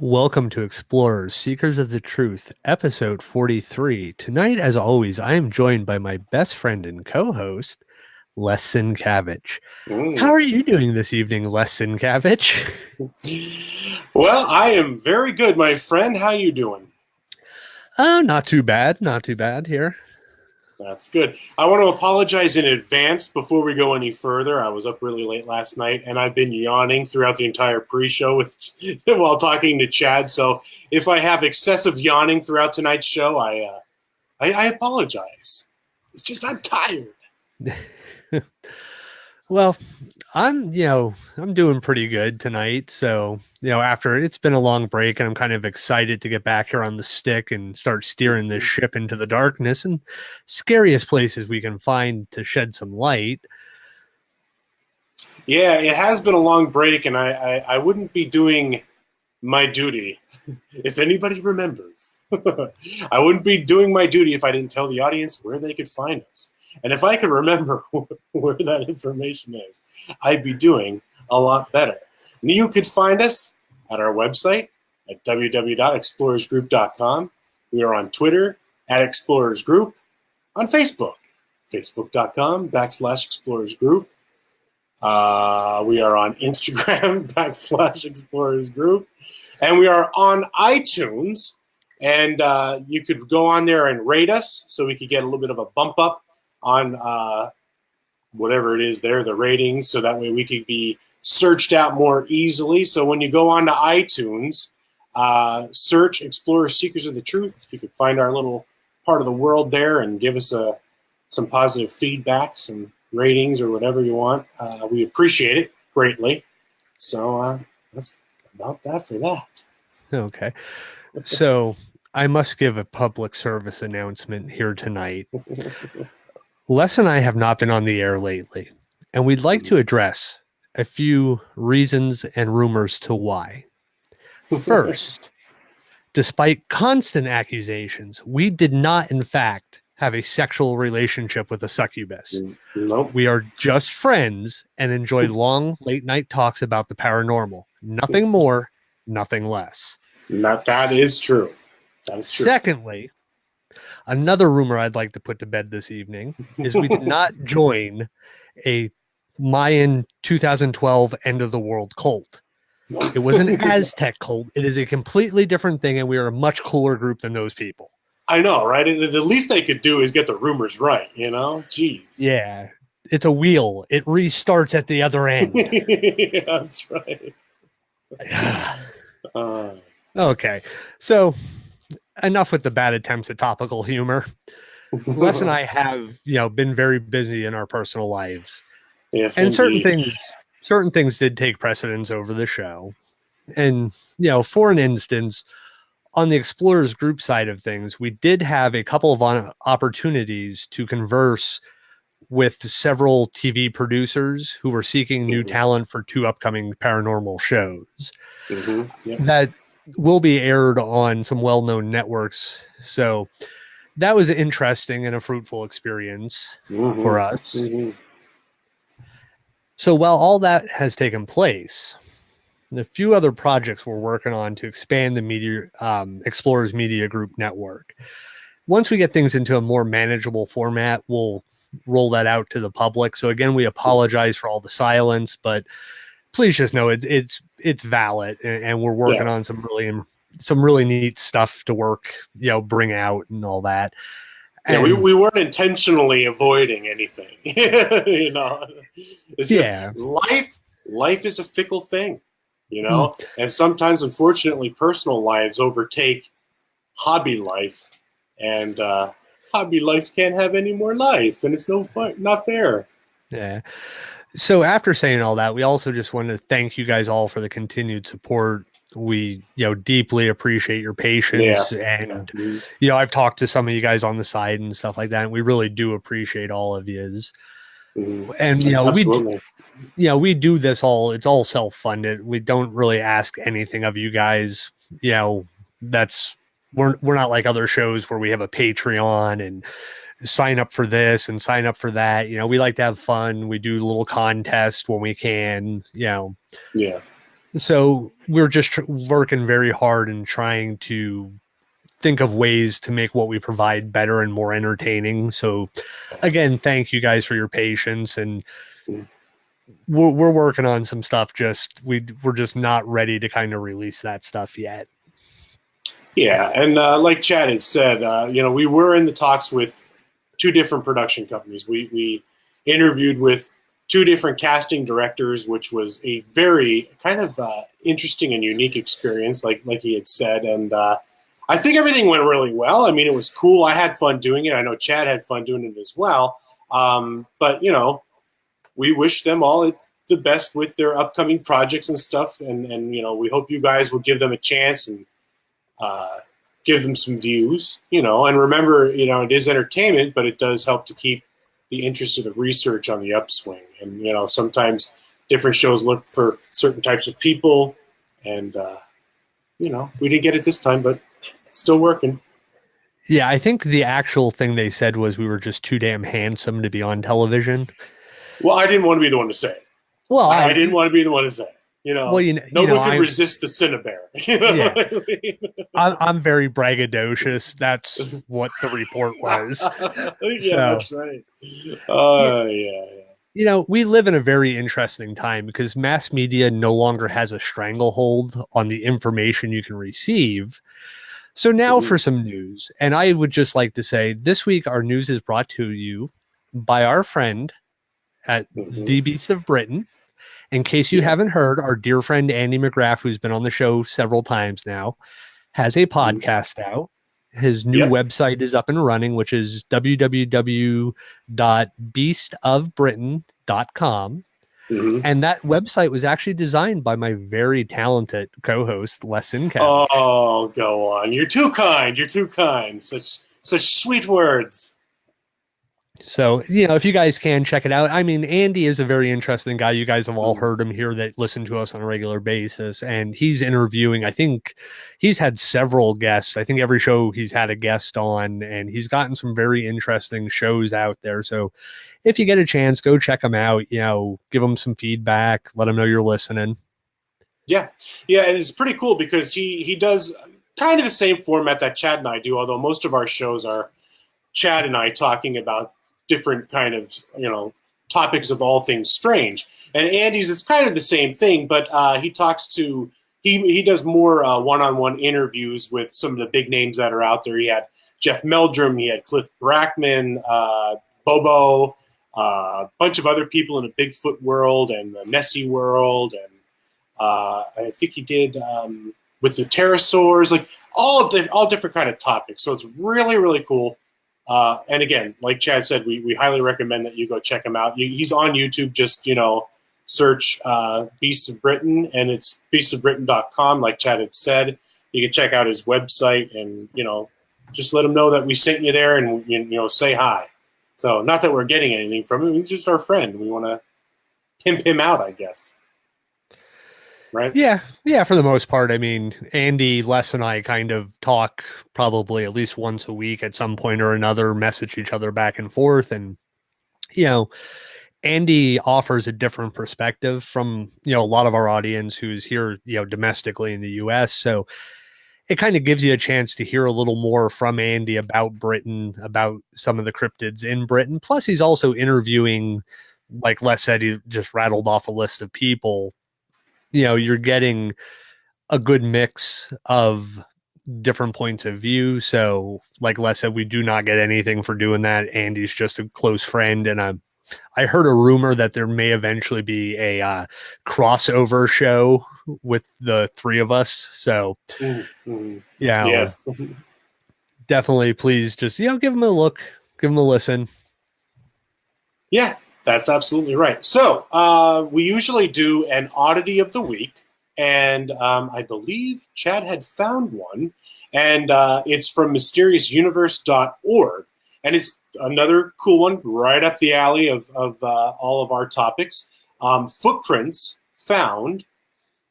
Welcome to Explorers, Seekers of the Truth, episode 43. Tonight, as always, I am joined by my best friend and co-host, Les Sinkavich. How Mm. are you doing this evening, Les Sinkavich? Well, I am very good, my friend. How you doing? Oh, not too bad. Not too bad here. That's good. I want to apologize in advance before we go any further. I was up really late last night, and I've been yawning throughout the entire pre-show while talking to Chad. So if I have excessive yawning throughout tonight's show, I apologize. It's just I'm tired. Well, I'm doing pretty good tonight. So, after it's been a long break and I'm kind of excited to get back here on the stick and start steering this ship into the darkness and scariest places we can find to shed some light. Yeah, it has been a long break, and I wouldn't be doing my duty if anybody remembers. I wouldn't be doing my duty if I didn't tell the audience where they could find us. And if I could remember where that information is, I'd be doing a lot better. And you could find us at our website at www.explorersgroup.com. We are on Twitter at Explorers Group, on Facebook, facebook.com/Explorers Group. We are on Instagram /Explorers Group, and we are on iTunes. And you could go on there and rate us, so we could get a little bit of a bump up on whatever it is there, the ratings, so that way we could be searched out more easily. So when you go on to iTunes, search Explorers Seekers of the Truth, you can find our little part of the world there and give us some positive feedback, some ratings or whatever you want. We appreciate it greatly. So that's about that for that. Okay. So I must give a public service announcement here tonight. Les and I have not been on the air lately, and we'd like to address a few reasons and rumors to why. First, despite constant accusations, we did not, in fact, have a sexual relationship with a succubus. Nope. We are just friends and enjoy long late night talks about the paranormal. Nothing more, nothing less. That is true. That is true. Secondly, another rumor I'd like to put to bed this evening is we did not join a Mayan 2012 end of the world cult. It was an Aztec cult. It is a completely different thing, and we are a much cooler group than those people. I know, right? The least they could do is get the rumors right, you know? Jeez. Yeah. It's a wheel. It restarts at the other end. Yeah, that's right. Okay. So enough with the bad attempts at topical humor. Les and I have, been very busy in our personal lives. Yes, and indeed. certain things did take precedence over the show. And, for an instance, on the Explorers Group side of things, we did have a couple of opportunities to converse with several TV producers who were seeking new talent for 2 upcoming paranormal shows that will be aired on some well-known networks. So that was interesting and a fruitful experience for us. So while all that has taken place, a few other projects we're working on to expand the Explorers Media Group network. Once we get things into a more manageable format, we'll roll that out to the public. So again, we apologize for all the silence, but please just know it's valid, and we're working on some really neat stuff to bring out and all that. Yeah, we weren't intentionally avoiding anything. It's just life is a fickle thing, and sometimes, unfortunately, personal lives overtake hobby life, and hobby life can't have any more life, and it's not fair. Yeah. So after saying all that, we also just want to thank you guys all for the continued support. We, deeply appreciate your patience. And, I've talked to some of you guys on the side and stuff like that, and we really do appreciate all of yous. And, we do this it's all self-funded. We don't really ask anything of you guys. We're not like other shows where we have a Patreon and sign up for this and sign up for that. We like to have fun. We do a little contest when we can, So we're just working very hard and trying to think of ways to make what we provide better and more entertaining. So again, thank you guys for your patience, and we're working on some stuff. We're just not ready to kind of release that stuff yet. Yeah, and like Chad had said, we were in the talks with two different production companies. We interviewed with two different casting directors, which was a very kind of interesting and unique experience, like he had said. And I think everything went really well. I mean, it was cool. I had fun doing it. I know Chad had fun doing it as well. But we wish them all the best with their upcoming projects and stuff. And we hope you guys will give them a chance and give them some views, and remember, it is entertainment, but it does help to keep the interest of the research on the upswing. And, sometimes different shows look for certain types of people, and, we didn't get it this time, but it's still working. Yeah, I think the actual thing they said was we were just too damn handsome to be on television. Well, I didn't want to be the one to say it. Well, I didn't want to be the one to say it. No one could resist the Cinnabare. Yeah. I mean? I'm very braggadocious. That's what the report was. That's right. Yeah. We live in a very interesting time because mass media no longer has a stranglehold on the information you can receive. So now for some news. And I would just like to say this week our news is brought to you by our friend at The Beast of Britain. In case you haven't heard, our dear friend Andy McGrath, who's been on the show several times now, has a podcast out. His new website is up and running, which is www.beastofbritain.com. And that website was actually designed by my very talented co-host, Les Sincap. Oh, go on. You're too kind. You're too kind. Such sweet words. So, if you guys can check it out. I mean, Andy is a very interesting guy. You guys have all heard him here that listen to us on a regular basis. And he's interviewing, I think he's had several guests. I think every show he's had a guest on, and he's gotten some very interesting shows out there. So if you get a chance, go check him out, give him some feedback, let him know you're listening. Yeah. Yeah. And it's pretty cool because he does kind of the same format that Chad and I do, although most of our shows are Chad and I talking about different kind of, topics of all things strange. And Andy's is kind of the same thing, but he does more one-on-one interviews with some of the big names that are out there. He had Jeff Meldrum, he had Cliff Brackman, Bobo, a bunch of other people in the Bigfoot world and the Nessie world. And I think he did with the pterosaurs, like all different kind of topics. So it's really, really cool. And again, like Chad said, we highly recommend that you go check him out. He's on YouTube. Just, search Beasts of Britain, and it's beastsofbritain.com, like Chad had said. You can check out his website and, just let him know that we sent you there and, say hi. So not that we're getting anything from him. He's just our friend. We want to pimp him out, I guess. Right? Yeah, for the most part. I mean, Andy, Les, and I kind of talk probably at least once a week at some point or another, message each other back and forth. And, Andy offers a different perspective from, a lot of our audience who's here, domestically in the US. So it kind of gives you a chance to hear a little more from Andy about Britain, about some of the cryptids in Britain. Plus, he's also interviewing, like Les said, he just rattled off a list of people. You're getting a good mix of different points of view. So like Les said, we do not get anything for doing that. Andy's just a close friend. And I heard a rumor that there may eventually be a crossover show with the three of us. So yes, definitely please just, give him a look, give him a listen. Yeah. That's absolutely right. So we usually do an oddity of the week, and I believe Chad had found one, and it's from mysteriousuniverse.org, and it's another cool one right up the alley of all of our topics. Footprints found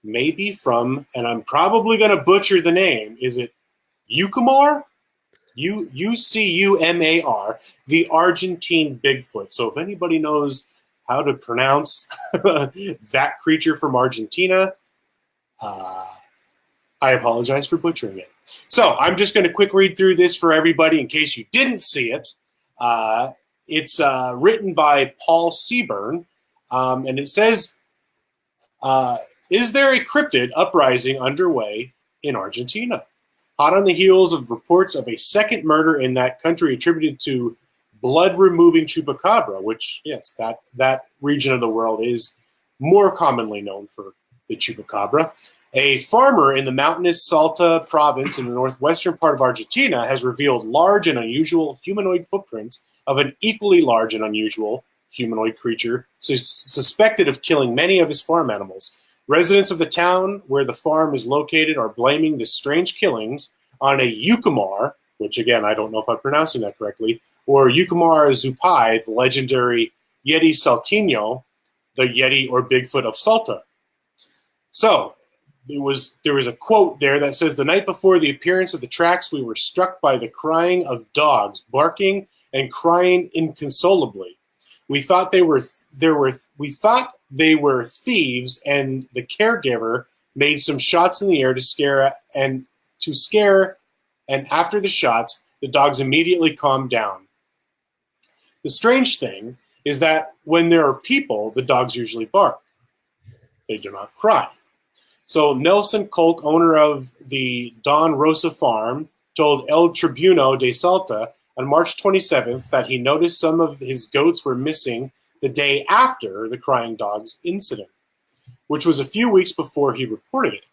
maybe from, and I'm probably going to butcher the name, is it Ucumar? Ucumar, the Argentine Bigfoot. So if anybody knows how to pronounce that creature from Argentina, I apologize for butchering it. So I'm just going to quick read through this for everybody in case you didn't see it. It's written by Paul Seaburn, and it says, is there a cryptid uprising underway in Argentina? Hot on the heels of reports of a second murder in that country attributed to blood-removing chupacabra, which, yes, that region of the world is more commonly known for the chupacabra. A farmer in the mountainous Salta province in the northwestern part of Argentina has revealed large and unusual humanoid footprints of an equally large and unusual humanoid creature suspected of killing many of his farm animals. Residents of the town where the farm is located are blaming the strange killings on a Yucumar, which again, I don't know if I'm pronouncing that correctly, or Yucumar zupai, the legendary Yeti saltino, the Yeti or Bigfoot of Salta. So, there was a quote there that says, the night before the appearance of the tracks, we were struck by the crying of dogs, barking and crying inconsolably. We thought they were thieves, and the caregiver made some shots in the air to scare, and after the shots, the dogs immediately calmed down. The strange thing is that when there are people, the dogs usually bark. They do not cry. So Nelson Kolk, owner of the Don Rosa farm, told El Tribuno de Salta on March 27th that he noticed some of his goats were missing the day after the crying dogs incident, which was a few weeks before he reported it.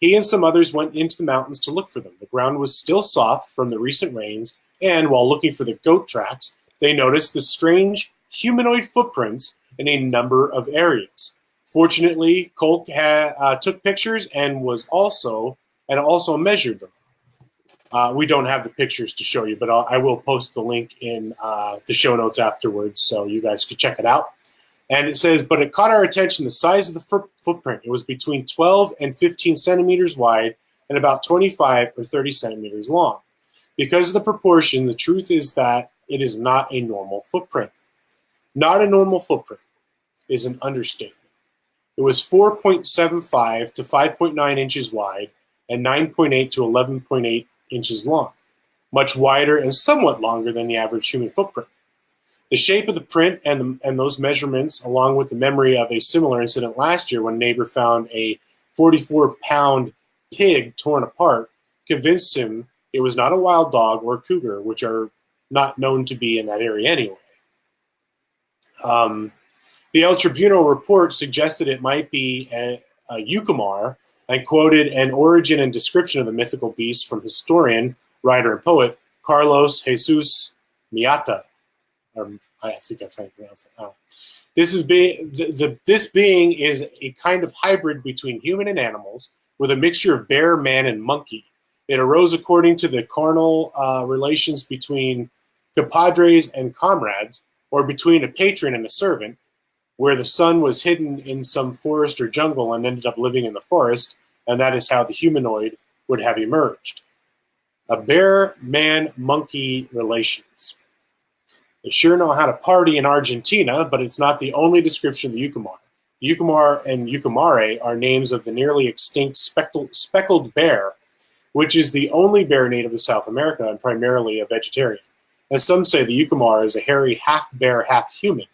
He and some others went into the mountains to look for them. The ground was still soft from the recent rains, and while looking for the goat tracks, they noticed the strange humanoid footprints in a number of areas. Fortunately, Kolk took pictures and also measured them. We don't have the pictures to show you, but I will post the link in the show notes afterwards, so you guys can check it out. And it says, but it caught our attention the size of the footprint. It was between 12 and 15 centimeters wide and about 25 or 30 centimeters long. Because of the proportion, the truth is that it is not a normal footprint. Not a normal footprint is an understatement. It was 4.75 to 5.9 inches wide and 9.8 to 11.8 inches long, much wider and somewhat longer than the average human footprint. The shape of the print and those measurements, along with the memory of a similar incident last year when a neighbor found a 44-pound pig torn apart, convinced him it was not a wild dog or cougar, which are not known to be in that area anyway. The El Tribuno report suggested it might be a Yucumar and quoted an origin and description of the mythical beast from historian, writer, and poet Carlos Jesus Miata. I think that's how you pronounce it. This being is a kind of hybrid between human and animals with a mixture of bear, man, and monkey. It arose according to the carnal relations between compadres and comrades, or between a patron and a servant, where the son was hidden in some forest or jungle and ended up living in the forest, and that is how the humanoid would have emerged. A bear-man-monkey relations. They sure know how to party in Argentina, but it's not the only description of the Yucumar. The Yucumar and Yucumare are names of the nearly extinct speckled bear, which is the only bear native to South America and primarily a vegetarian. As some say, the Yucumar is a hairy half-bear, half-human.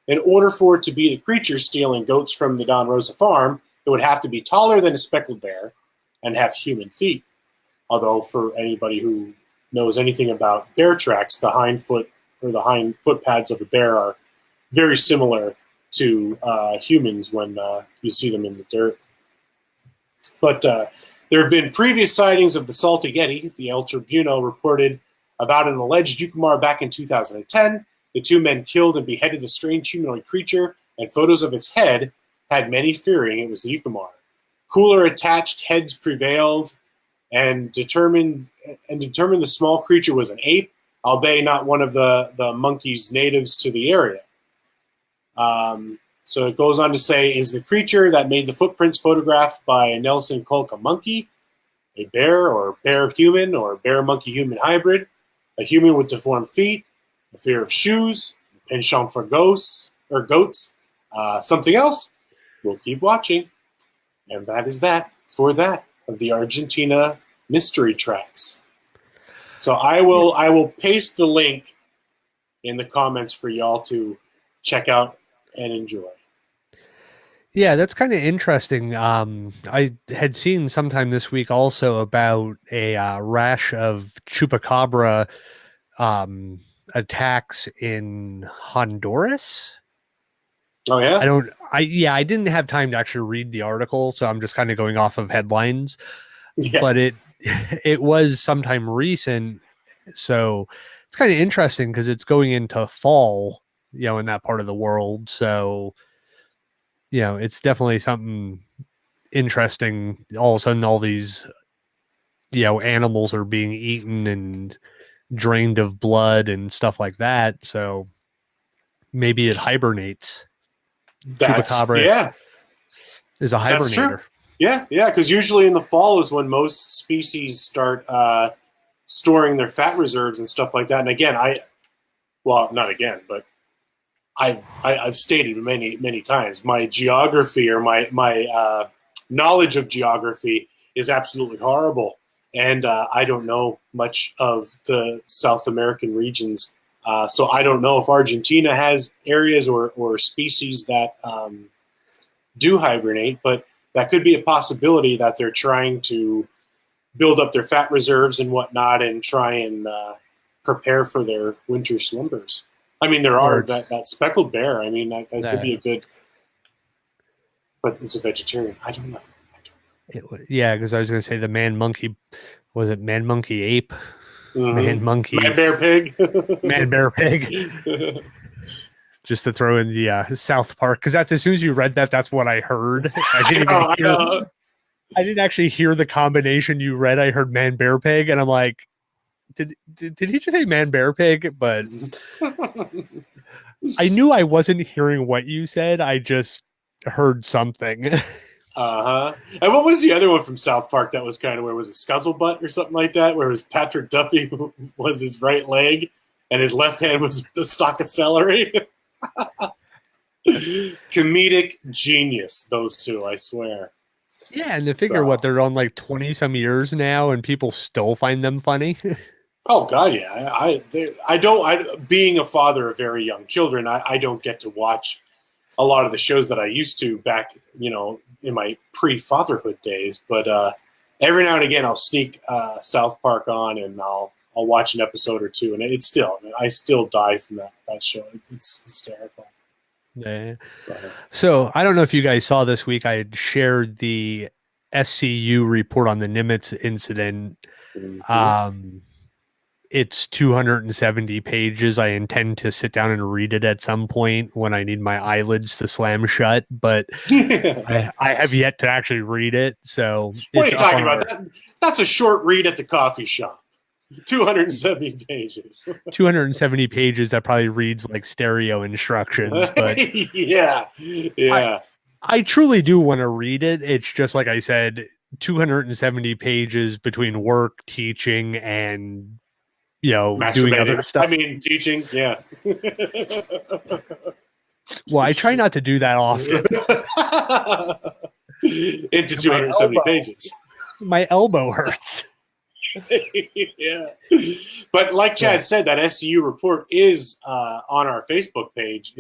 In order for it to be a creature stealing goats from the Don Rosa farm, it would have to be taller than a speckled bear and have human feet. Although, for anybody who knows anything about bear tracks, the hind foot pads of a bear are very similar to humans when you see them in the dirt. But there have been previous sightings of the Salta Yeti. The El Tribuno reported about an alleged Yucumar back in 2010. The two men killed and beheaded a strange humanoid creature, and photos of its head had many fearing it was the Yucumar. Cooler attached heads prevailed and determined the small creature was an ape, albeit not one of the monkeys natives to the area. So it goes on to say, is the creature that made the footprints photographed by Nelson Kolk a monkey, a bear or bear-human or bear-monkey-human hybrid, a human with deformed feet, a fear of shoes, a penchant for goats, something else? We'll keep watching. And that is that. for that, of the Argentina mystery tracks. So I will paste the link in the comments for y'all to check out and enjoy. Yeah, that's kind of interesting. I had seen sometime this week also about a rash of chupacabra attacks in Honduras. Oh yeah, I didn't have time to actually read the article, so I'm just kind of going off of headlines. yeah. But it was sometime recent, so it's kind of interesting because it's going into fall, in that part of the world. So, it's definitely something interesting. All of a sudden, all these, animals are being eaten and drained of blood and stuff like that. So maybe it hibernates. Chupacabra is a hibernator. That's true. Yeah, because usually in the fall is when most species start storing their fat reserves and stuff like that. And again, not again, but I've stated many times, my geography or my knowledge of geography is absolutely horrible, and I don't know much of the South American regions, so I don't know if Argentina has areas or species that do hibernate, but that could be a possibility that they're trying to build up their fat reserves and whatnot, and try and prepare for their winter slumbers. I mean, there are that speckled bear. I mean, that could be a good, but it's a vegetarian. I don't know. Because I was going to say the man monkey, was it man monkey ape? Mm-hmm. Man monkey. Man bear pig. Man bear pig. Just to throw in the South Park, because that's as soon as you read that, that's what I heard. I didn't actually hear the combination you read. I heard man bear pig, and I'm like, did he just say man bear pig? But I knew I wasn't hearing what you said. I just heard something. And what was the other one from South Park that was kind of where was it Scuzzlebutt or something like that, where it was Patrick Duffy was his right leg and his left hand was the stalk of celery? Comedic genius, those two, I swear. Yeah, and to figure they're on like 20 some years now, and people still find them funny. Oh God, yeah. Being a father of very young children, I don't get to watch a lot of the shows that I used to back, in my pre-fatherhood days. But every now and again, I'll sneak South Park on, and I'll watch an episode or two, and I still die from that show. It's hysterical. Yeah. So I don't know if you guys saw this week, I had shared the SCU report on the Nimitz incident. Mm-hmm. It's 270 pages. I intend to sit down and read it at some point when I need my eyelids to slam shut, but I have yet to actually read it. So what are you talking about? That's a short read at the coffee shop. 270 pages. 270 pages that probably reads like stereo instructions. But yeah. I truly do want to read it. It's just like I said, 270 pages between work, teaching, and doing other stuff. I mean, teaching, yeah. Well, I try not to do that often. Into 270 pages. My elbow hurts. Yeah. But like Chad said, that SCU report is on our Facebook page.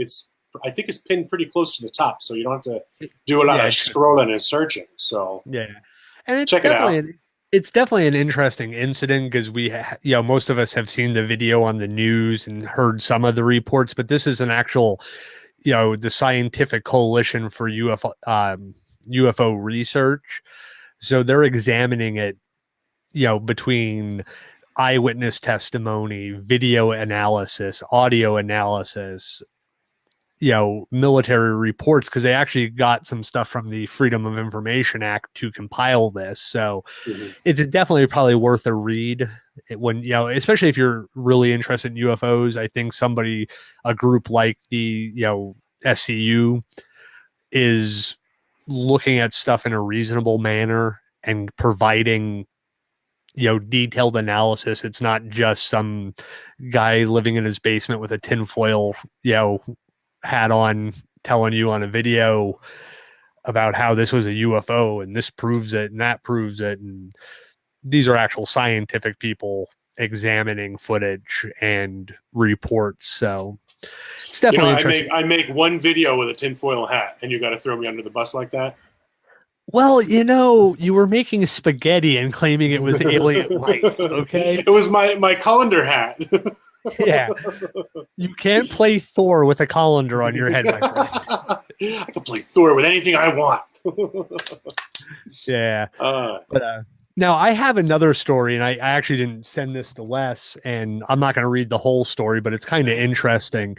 I think it's pinned pretty close to the top, so you don't have to do a lot of scrolling and searching. So and check it out. It's definitely an interesting incident because most of us have seen the video on the news and heard some of the reports, but this is an actual, the Scientific Coalition for UFO Research. So they're examining it, between eyewitness testimony, video analysis, audio analysis, military reports, because they actually got some stuff from the Freedom of Information Act to compile this. So it's definitely probably worth a read when, especially if you're really interested in UFOs. I think a group like the, SCU is looking at stuff in a reasonable manner and providing, detailed analysis. It's not just some guy living in his basement with a tinfoil, hat on telling you on a video about how this was a UFO and this proves it and that proves it. And these are actual scientific people examining footage and reports. So it's definitely interesting. I make one video with a tinfoil hat, and you got to throw me under the bus like that. Well, you were making spaghetti and claiming it was alien life. Okay, it was my colander hat. Yeah, you can't play Thor with a colander on your head, my friend. I can play Thor with anything I want. Yeah, but now I have another story, and I actually didn't send this to Wes, and I'm not going to read the whole story, but it's kind of interesting.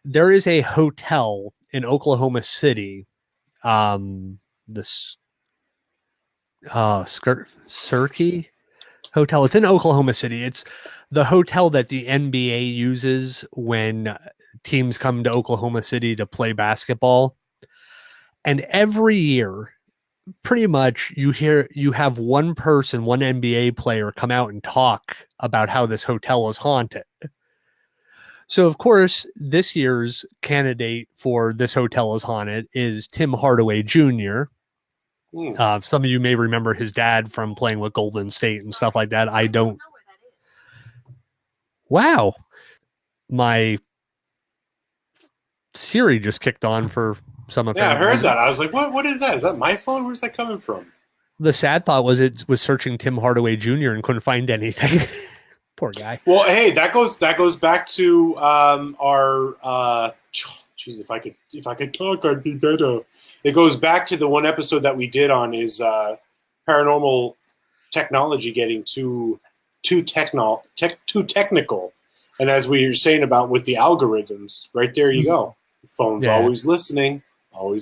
There is a hotel in Oklahoma City. This Cirque Hotel. It's in Oklahoma City. It's the hotel that the NBA uses when teams come to Oklahoma City to play basketball. And every year, pretty much you have one NBA player come out and talk about how this hotel is haunted. So, of course, this year's candidate for this hotel is haunted is Tim Hardaway Jr. Some of you may remember his dad from playing with Golden State and stuff like that. I don't. Wow. My Siri just kicked on for some of I heard that. I was like, what is that? Is that my phone? Where's that coming from? The sad thought was it was searching Tim Hardaway Jr. and couldn't find anything. Poor guy. Well, hey, that goes back to our geez, if I could talk, I'd be better. It goes back to the one episode that we did on is paranormal technology getting too technical. And as we were saying about with the algorithms, right there you go. The phone's always listening. Well,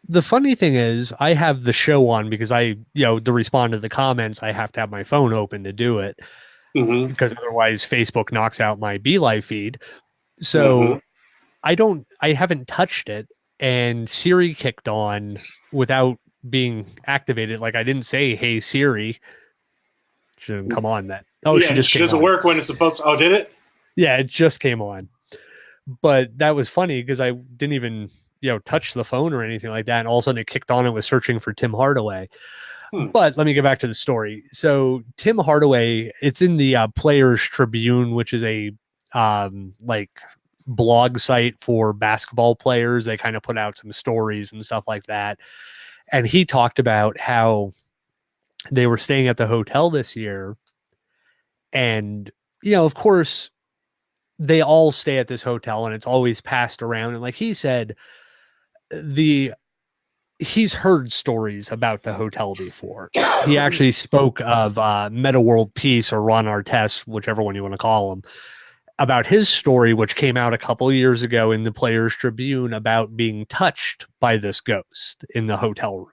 the funny thing is I have the show on because to respond to the comments, I have to have my phone open to do it. Because otherwise Facebook knocks out my BeLive feed. So I haven't touched it, and Siri kicked on without being activated. Like I didn't say, "Hey Siri." She didn't come on then. Oh, yeah, she doesn't work when it's supposed to. Oh, did it? Yeah, it just came on. But that was funny because I didn't even, touch the phone or anything like that. And all of a sudden it kicked on and was searching for Tim Hardaway. But let me get back to the story. So Tim Hardaway, it's in the Players Tribune, which is a blog site for basketball players. They kind of put out some stories and stuff like that. And he talked about how they were staying at the hotel this year. And, of course, they all stay at this hotel and it's always passed around. And like he said, he's heard stories about the hotel before. He actually spoke of Meta World Peace or Ron Artest, whichever one you want to call him, about his story, which came out a couple of years ago in the Players Tribune about being touched by this ghost in the hotel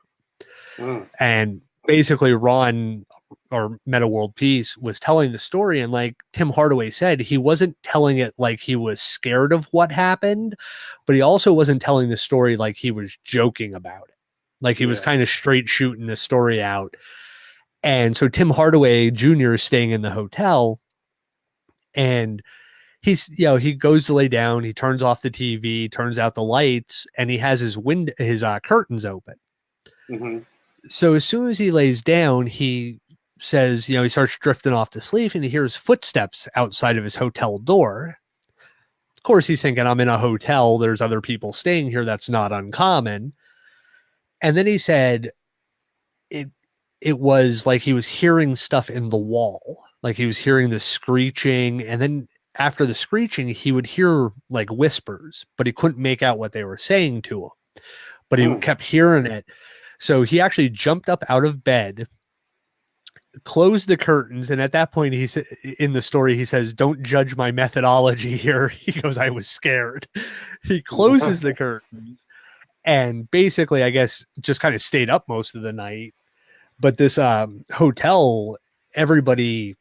room. And basically Ron or Meta World Peace was telling the story. And like Tim Hardaway said, he wasn't telling it like he was scared of what happened, but he also wasn't telling the story like he was joking about it. Like he was kind of straight shooting the story out. And so Tim Hardaway Jr. is staying in the hotel and he goes to lay down, he turns off the TV, turns out the lights, and he has his curtains open. So as soon as he lays down, he says, he starts drifting off to sleep and he hears footsteps outside of his hotel door. Of course, he's thinking, I'm in a hotel. There's other people staying here. That's not uncommon. And then he said it was like he was hearing stuff in the wall, like he was hearing the screeching. And then after the screeching, he would hear like whispers, but he couldn't make out what they were saying to him. But he kept hearing it. So he actually jumped up out of bed, closed the curtains, and at that point, in the story, he says, "Don't judge my methodology here." He goes, "I was scared." He closes the curtains and basically, I guess, just kind of stayed up most of the night. But this hotel, everybody,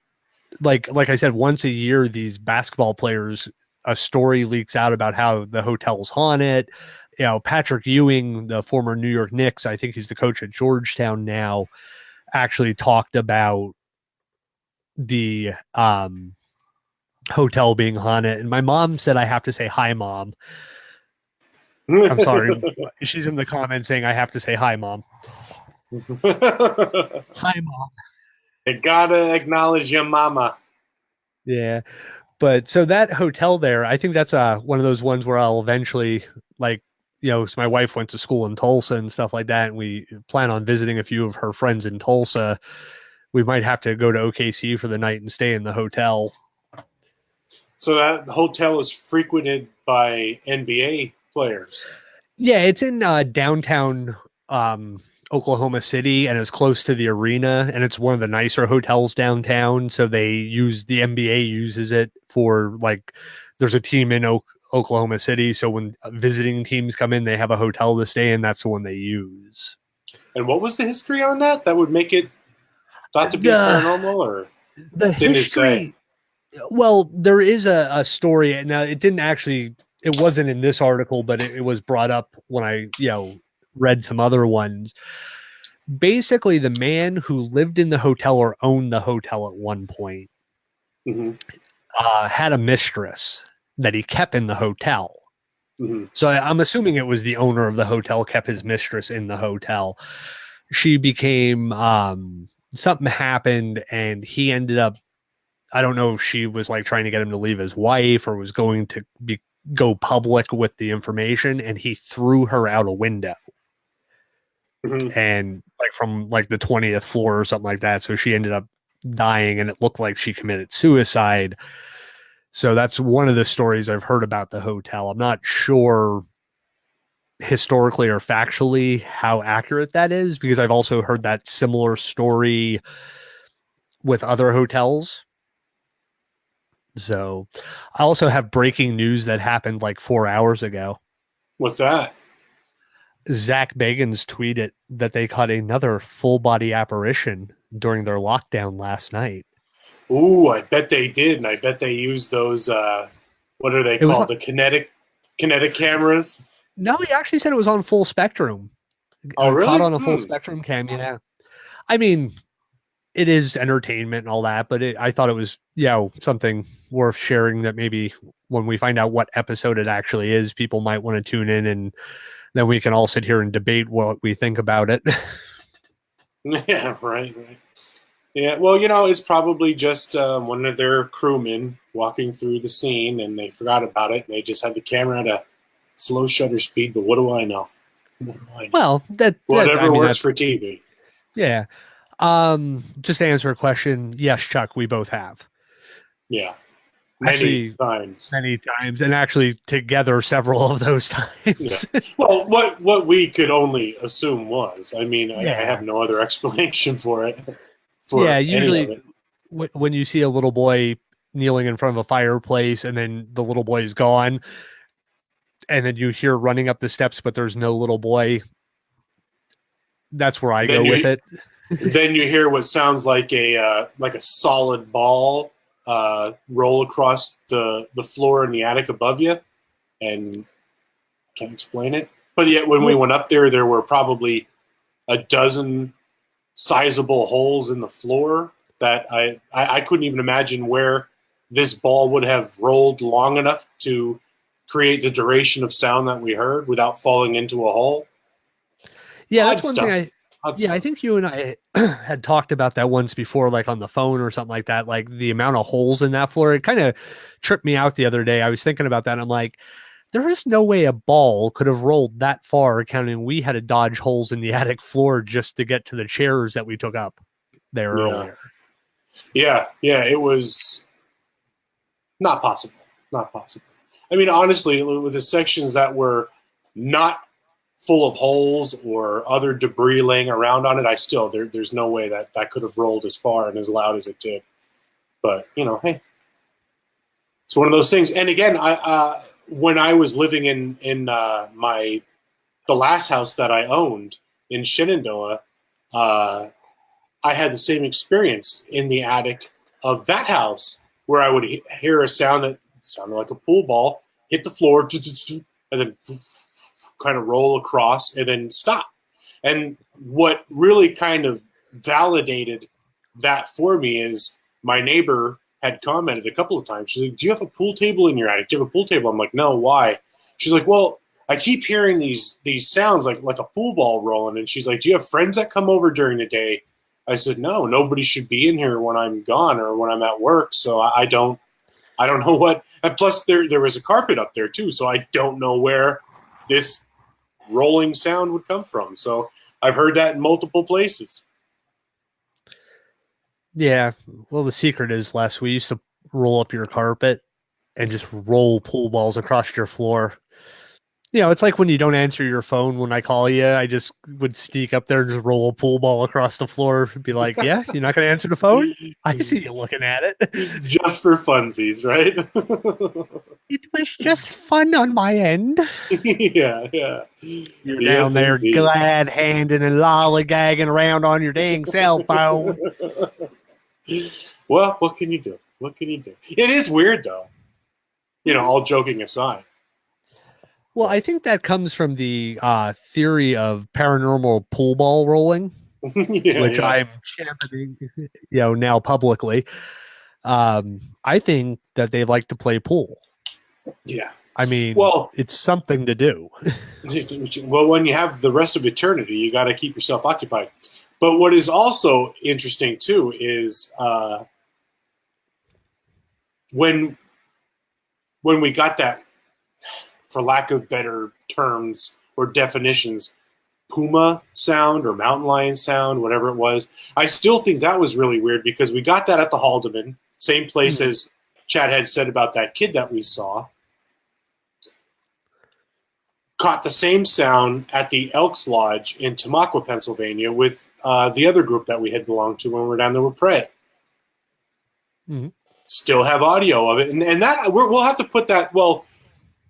like I said, once a year, these basketball players, a story leaks out about how the hotel's haunted. Patrick Ewing, the former New York Knicks, I think he's the coach at Georgetown now, actually talked about the hotel being haunted. And my mom said, I have to say hi, Mom. I'm sorry. She's in the comments saying I have to say hi, Mom. Hi, Mom. You gotta acknowledge your mama. Yeah. But so that hotel there, I think that's one of those ones where I'll eventually, like, so my wife went to school in Tulsa and stuff like that, and we plan on visiting a few of her friends in Tulsa. We might have to go to OKC for the night and stay in the hotel. So that hotel is frequented by NBA players. Yeah, it's in downtown Oklahoma City, and it's close to the arena, and it's one of the nicer hotels downtown. So the NBA uses it for, like, there's a team in Oklahoma City, so when visiting teams come in, they have a hotel to stay in. That's the one they use. And what was the history on that? That would make it thought to be paranormal, or the didn't history? It say? Well, there is a story. Now, it wasn't in this article, but it was brought up when I, read some other ones. Basically, the man who lived in the hotel or owned the hotel at one point had a mistress that he kept in the hotel. So I'm assuming it was the owner of the hotel kept his mistress in the hotel. She became, something happened, and he ended up, I don't know if she was like trying to get him to leave his wife or was going to go public with the information, and he threw her out a window. And like from like the 20th floor or something like that. So she ended up dying, and it looked like she committed suicide. So that's one of the stories I've heard about the hotel. I'm not sure historically or factually how accurate that is, because I've also heard that similar story with other hotels. So I also have breaking news that happened like 4 hours ago. What's that? Zach Bagans tweeted that they caught another full body apparition during their lockdown last night. Ooh, I bet they did, and I bet they used those. What are they called? The kinetic cameras. No, he actually said it was on full spectrum. Oh, really? Caught on a full spectrum cam. Yeah, I mean, it is entertainment and all that, but I thought it was something worth sharing. That maybe when we find out what episode it actually is, people might want to tune in, and then we can all sit here and debate what we think about it. Yeah, right. Yeah, well, it's probably just one of their crewmen walking through the scene, and they forgot about it, and they just had the camera at a slow shutter speed. But what do I know? Well, whatever works for TV. Yeah. Just to answer a question, yes, Chuck, we both have. Yeah. Many times, and actually together several of those times. Yeah. Well, what we could only assume was, I mean, I have no other explanation for it. Usually when you see a little boy kneeling in front of a fireplace, and then the little boy is gone, and then you hear running up the steps, but there's no little boy, that's where I go with it. Then you hear what sounds like a solid ball roll across the floor in the attic above you, and can't explain it. But yet, when we went up there were probably a dozen sizable holes in the floor that I couldn't even imagine where this ball would have rolled long enough to create the duration of sound that we heard without falling into a hole. Yeah, that's one thing I think you and I had talked about that once before, like on the phone or something like that, like the amount of holes in that floor. It kind of tripped me out the other day. I was thinking about that, and I'm like, there is no way a ball could have rolled that far, counting we had to dodge holes in the attic floor just to get to the chairs that we took up there earlier. Yeah, it was not possible. Not possible. I mean, honestly, with the sections that were not full of holes or other debris laying around on it, there's no way that could have rolled as far and as loud as it did. But, hey, it's one of those things. And again, when I was living in the last house that I owned in Shenandoah, I had the same experience in the attic of that house, where I would hear a sound that sounded like a pool ball hit the floor, and then kind of roll across and then stop. And what really kind of validated that for me is my neighbor had commented a couple of times. She's like, "Do you have a pool table in your attic? Do you have a pool table?" I'm like, "No, why?" She's like, "Well, I keep hearing these sounds like a pool ball rolling. And she's like, do you have friends that come over during the day? I said, no, nobody should be in here when I'm gone or when I'm at work. So I don't know what. And plus, there was a carpet up there too, so I don't know where this rolling sound would come from. So I've heard that in multiple places. Yeah. Well, the secret is, Les, we used to roll up your carpet and just roll pool balls across your floor. You know, it's like when you don't answer your phone when I call you, I just would sneak up there and just roll a pool ball across the floor and be like, yeah, you're not going to answer the phone? I see you looking at it. Just for funsies, right? It was just fun on my end. Yeah. You're down there indeed, glad handing and lollygagging around on your dang cell phone. Well, what can you do? What can you do? It is weird, though. You know, all joking aside. Well, I think that comes from the theory of paranormal pool ball rolling, which I'm championing, now publicly. I think that they like to play pool. Yeah. I mean, well, it's something to do. Well, when you have the rest of eternity, you got to keep yourself occupied. But what is also interesting, too, is when we got that, for lack of better terms or definitions, puma sound or mountain lion sound, whatever it was, I still think that was really weird because we got that at the Haldeman, same place as Chad had said about that kid that we saw. Caught the same sound at the Elks Lodge in Tamaqua, Pennsylvania with the other group that we had belonged to when we were down there with Prey. Mm-hmm. Still have audio of it. And that we'll have to put that, well,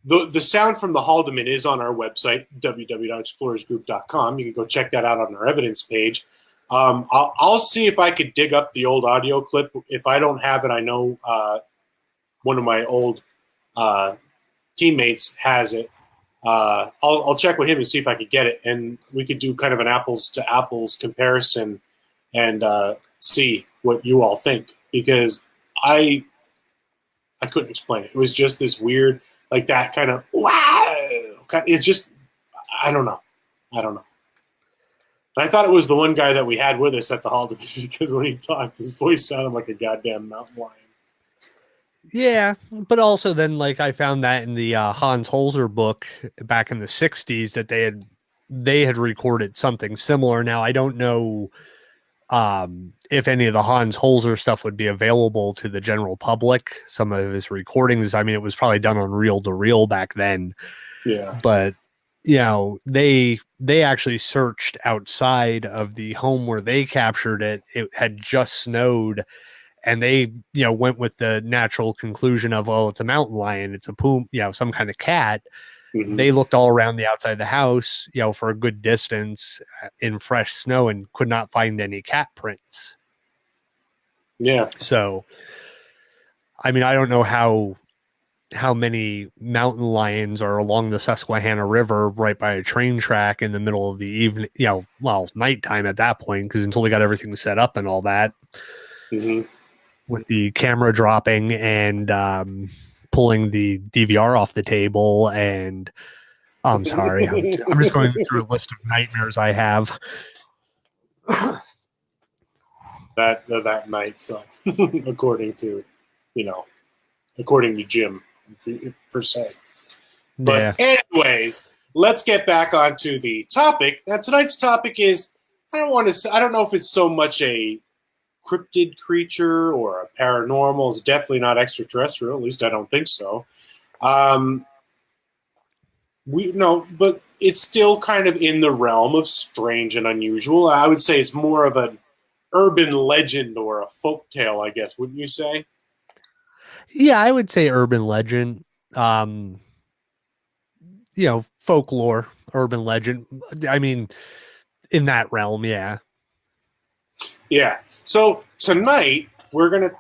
the sound from the Haldeman is on our website, www.xplorersgroup.com. You can go check that out on our evidence page. I'll see if I could dig up the old audio clip. If I don't have it, I know one of my old teammates has it. I'll check with him and see if I could get it, and we could do kind of an apples to apples comparison and see what you all think, because I couldn't explain it. It was just this weird, like that kind of wow. It's just I don't know. And I thought it was the one guy that we had with us at the Haldeman because when he talked, his voice sounded like a goddamn mountain lion. Yeah, but also then, like, I found that in the Hans Holzer book back in the 60s that they had recorded something similar. Now, I don't know if any of the Hans Holzer stuff would be available to the general public. Some of his recordings, I mean, it was probably done on reel-to-reel back then. Yeah. But, they actually searched outside of the home where they captured it. It had just snowed. And they, went with the natural conclusion of, oh, it's a mountain lion, it's a puma, some kind of cat. Mm-hmm. They looked all around the outside of the house, for a good distance in fresh snow and could not find any cat prints. Yeah. So, I mean, I don't know how many mountain lions are along the Susquehanna River right by a train track in the middle of the evening, nighttime at that point, because until we got everything set up and all that. Mm-hmm. With the camera dropping and pulling the DVR off the table. And I'm sorry, I'm just going through a list of nightmares I have. That might suck, according to Jim, per se. But anyways, let's get back onto the topic. Now, tonight's topic is, I don't know if it's so much a cryptid creature or a paranormal. It's definitely not extraterrestrial. At least I don't think so. But it's still kind of in the realm of strange and unusual. I would say it's more of an urban legend or a folktale, I guess. Wouldn't you say? Yeah, I would say urban legend. Folklore, urban legend. I mean, in that realm, yeah. Yeah. So tonight we're gonna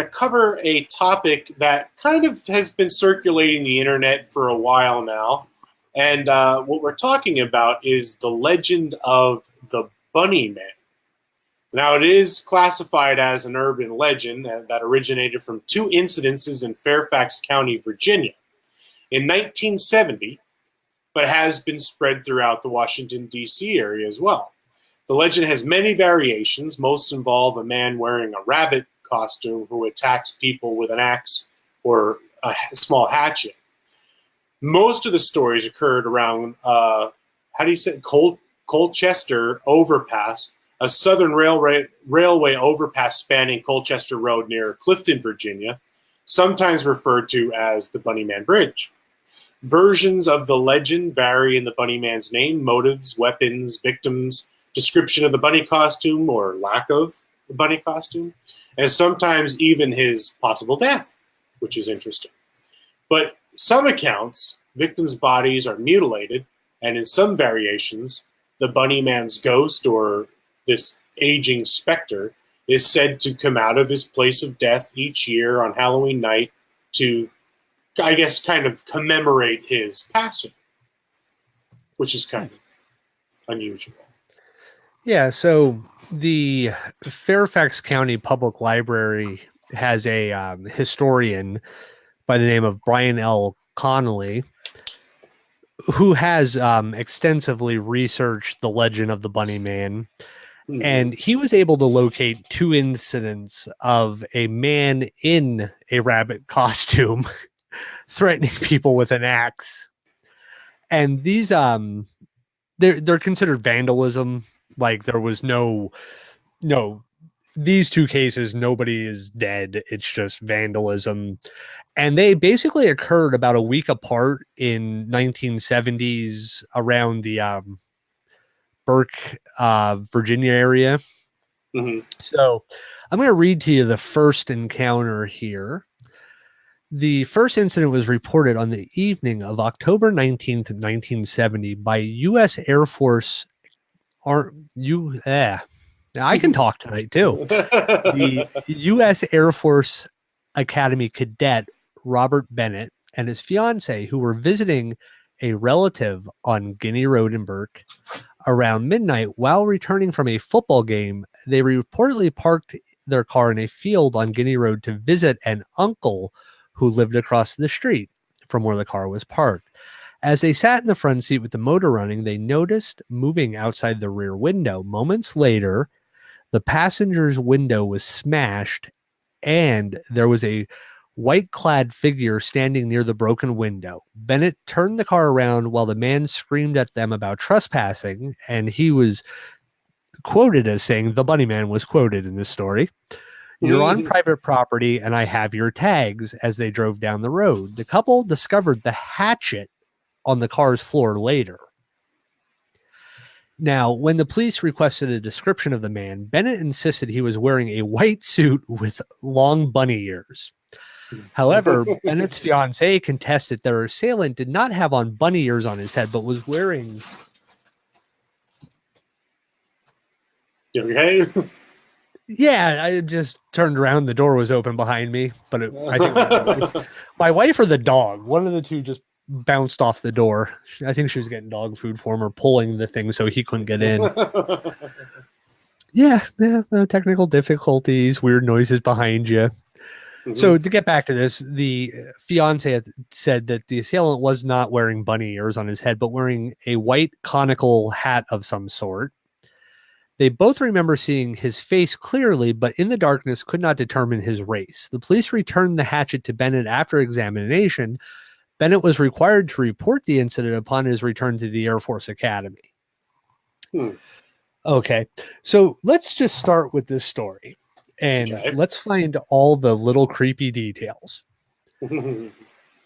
cover a topic that kind of has been circulating the internet for a while now, and what we're talking about is the legend of the Bunnyman. Now, it is classified as an urban legend that originated from two incidences in Fairfax County, Virginia. In 1970, but has been spread throughout the Washington, D.C. area as well. The legend has many variations. Most involve a man wearing a rabbit costume who attacks people with an axe or a small hatchet. Most of the stories occurred around, Colchester Overpass, a southern railway overpass spanning Colchester Road near Clifton, Virginia, sometimes referred to as the Bunnyman Bridge. Versions of the legend vary in the Bunnyman's name, motives, weapons, victims, description of the bunny costume or lack of the bunny costume, and sometimes even his possible death, which is interesting. But some accounts, victims' bodies are mutilated, and in some variations, the Bunnyman's ghost, or this aging specter, is said to come out of his place of death each year on Halloween night to, I guess, kind of commemorate his passing, which is kind of unusual. Yeah, so the Fairfax County Public Library has a historian by the name of Brian L. Connolly, who has extensively researched the legend of the Bunnyman. Mm-hmm. And he was able to locate 2 incidents of a man in a rabbit costume threatening people with an axe. And these they're considered vandalism. Like, there was no these 2 cases, nobody is dead. It's just vandalism. And they basically occurred about a week apart in 1970s around the Burke, Virginia area. Mm-hmm. So I'm going to read to you the first encounter here. The first incident was reported on the evening of October 19th, 1970 by U.S. Air Force. I can talk tonight too. The U.S. Air Force Academy cadet Robert Bennett and his fiancee, who were visiting a relative on Guinea Road in Burke. Around midnight, while returning from a football game, they reportedly parked their car in a field on Guinea Road to visit an uncle who lived across the street from where the car was parked. As they sat in the front seat with the motor running, they noticed moving outside the rear window. Moments later, the passenger's window was smashed, and there was a white-clad figure standing near the broken window. Bennett turned the car around while the man screamed at them about trespassing, and he was quoted as saying, the Bunnyman was quoted in this story, "You're on private property, and I have your tags," as they drove down the road. The couple discovered the hatchet on the car's floor later. Now, when the police requested a description of the man, Bennett insisted he was wearing a white suit with long bunny ears. However, Bennett's fiancée contested their assailant did not have on bunny ears on his head, but was wearing... You okay? Yeah, I just turned around. The door was open behind me, but I think my wife or the dog, one of the two just bounced off the door. I think she was getting dog food for him or pulling the thing so he couldn't get in. Yeah, technical difficulties, weird noises behind you. Mm-hmm. So to get back to this, the fiance said that the assailant was not wearing bunny ears on his head, but wearing a white conical hat of some sort. They both remember seeing his face clearly, but in the darkness could not determine his race. The police returned the hatchet to Bennett after examination. Bennett was required to report the incident upon his return to the Air Force Academy. Okay, so let's just start with this story. And let's find all the little creepy details.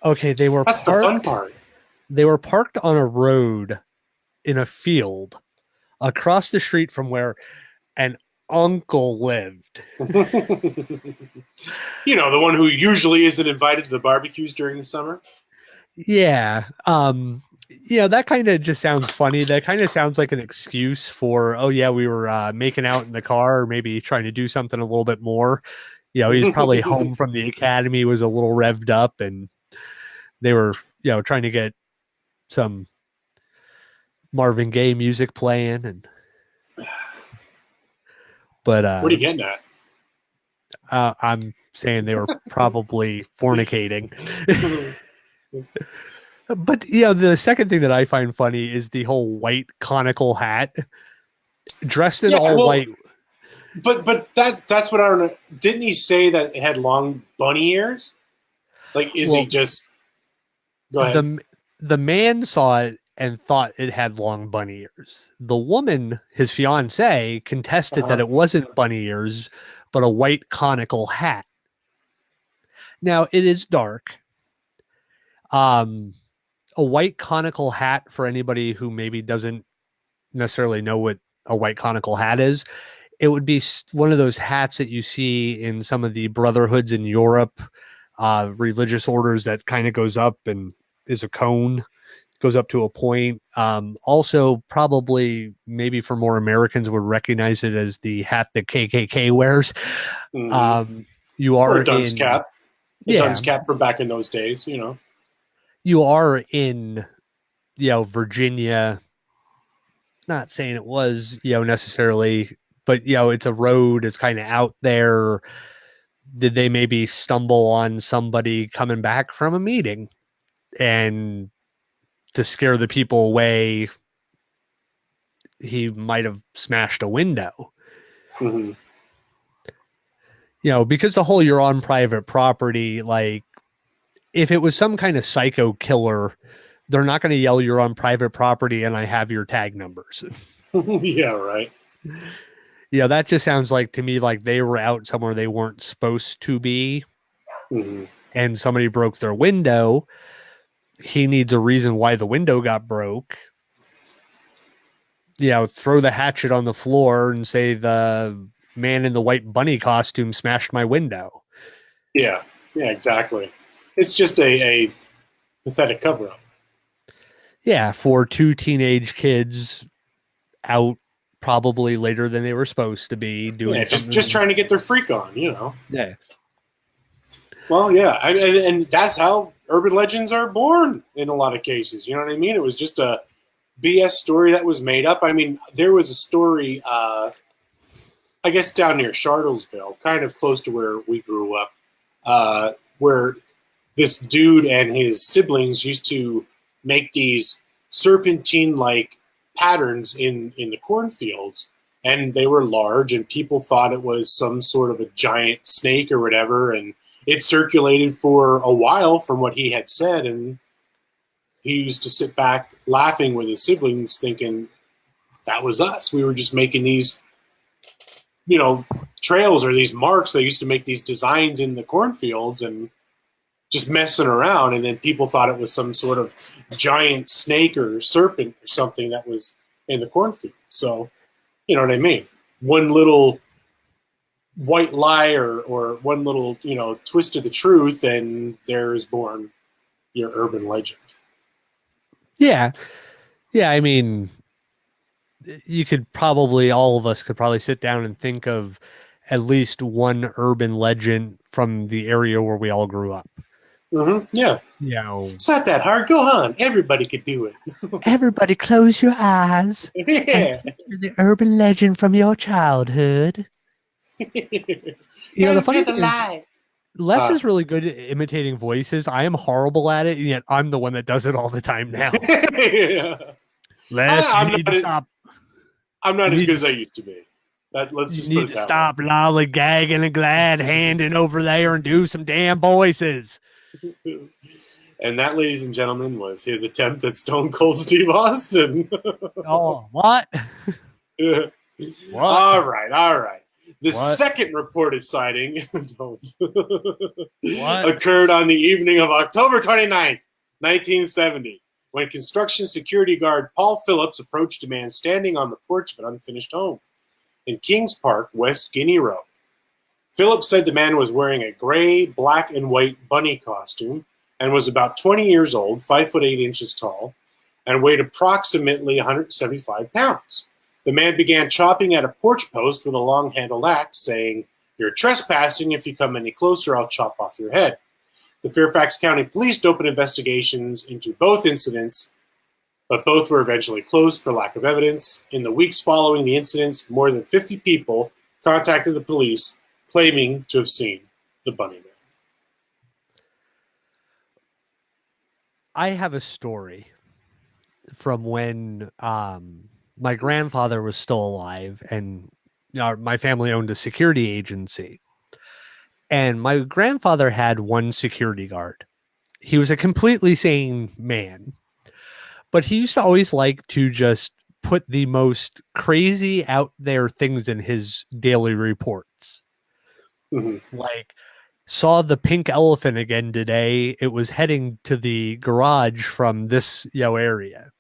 Okay, they were That's parked, the fun part. They were parked on a road in a field across the street from where an uncle lived. You know, the one who usually isn't invited to the barbecues during the summer? Yeah. That kind of just sounds funny. That kind of sounds like an excuse for, oh yeah, we were making out in the car, or maybe trying to do something a little bit more. He's probably home from the academy, was a little revved up, and they were, trying to get some Marvin Gaye music playing. But what are you getting at? I'm saying they were probably fornicating. But the second thing that I find funny is the whole white conical hat, dressed in Yeah, all well, white. but that's what I don't know. Didn't he say that it had long bunny ears? Like, is he Well, just go ahead? the the man saw it and thought it had long bunny ears. The woman, his fiancee, contested that Uh-huh. it wasn't bunny ears, but a white conical hat. Now it is dark. Um, a white conical hat, for anybody who maybe doesn't necessarily know what a white conical hat is, it would be one of those hats that you see in some of the brotherhoods in Europe, religious orders, that kind of goes up and is a cone, goes up to a point. Also, probably maybe for more Americans would recognize it as the hat that KKK wears. Hmm. Um, you Or are a dunce in, cap, a yeah, dunce cap from back in those days. You know. you are in, Virginia. Not saying it was, necessarily, but it's a road. It's kind of out there. Did they maybe stumble on somebody coming back from a meeting, and to scare the people away, he might have smashed a window? Hmm. Because the whole you're on private property, like, if it was some kind of psycho killer, they're not going to yell you're on private property and I have your tag numbers. Yeah, right. That just sounds like to me like they were out somewhere they weren't supposed to be, Hmm. and somebody broke their window. He needs a reason why the window got broke. Throw the hatchet on the floor and say the man in the white bunny costume smashed my window. Yeah, yeah, exactly. It's just a pathetic cover up. Yeah, for two teenage kids out probably later than they were supposed to be Yeah, doing just something. trying to get their freak on, you know. Yeah. Well, yeah, and that's how urban legends are born in a lot of cases. You know what I mean? It was just a BS story that was made up. I mean, there was a story, I guess, down near Charlottesville, kind of close to where we grew up, where this dude and his siblings used to make these serpentine-like patterns in the cornfields, and they were large, and people thought it was some sort of a giant snake or whatever, and it circulated for a while from what he had said, and he used to sit back laughing with his siblings, thinking that was us. We were just making these, trails or these marks. They used to make these designs in the cornfields and just messing around, and then people thought it was some sort of giant snake or serpent or something that was in the cornfield. So, you know what I mean? One little white lie or one little, twist of the truth, and there is born your urban legend. Yeah. Yeah. I mean, all of us could probably sit down and think of at least one urban legend from the area where we all grew up. Mm-hmm. Yeah. You know, It's not that hard. Go on. Everybody could do it. everybody close your eyes and Yeah. hear the urban legend from your childhood. The Come funny to the thing is, light. Les is really good at imitating voices. I am horrible at it, and yet I'm the one that does it all the time now. Yeah. Les, you need to stop. I'm not You as need good as I to, used to be. Let's you just put need it to that stop lollygagging and glad handing over there and do some damn voices. way. And that, ladies and gentlemen, was his attempt at Stone Cold Steve Austin. Oh, what? What? All right, all right. The What? second reported sighting What? occurred on the evening of October 29th, 1970, when construction security guard Paul Phillips approached a man standing on the porch of an unfinished home in Kings Park, West Guinea Road. Phillips said the man was wearing a gray, black, and white bunny costume and was about 20 years old, 5'8" tall, and weighed approximately 175 pounds. The man began chopping at a porch post with a long-handled axe, saying, "You're trespassing. If you come any closer, I'll chop off your head." The Fairfax County Police opened investigations into both incidents, but both were eventually closed for lack of evidence. In the weeks following the incidents, more than 50 people contacted the police claiming to have seen the Bunnyman. I have a story from when my grandfather was still alive, and my family owned a security agency. And my grandfather had one security guard. He was a completely sane man, but he used to always like to just put the most crazy out there things in his daily reports. Like, saw the pink elephant again today. It was heading to the garage from this area.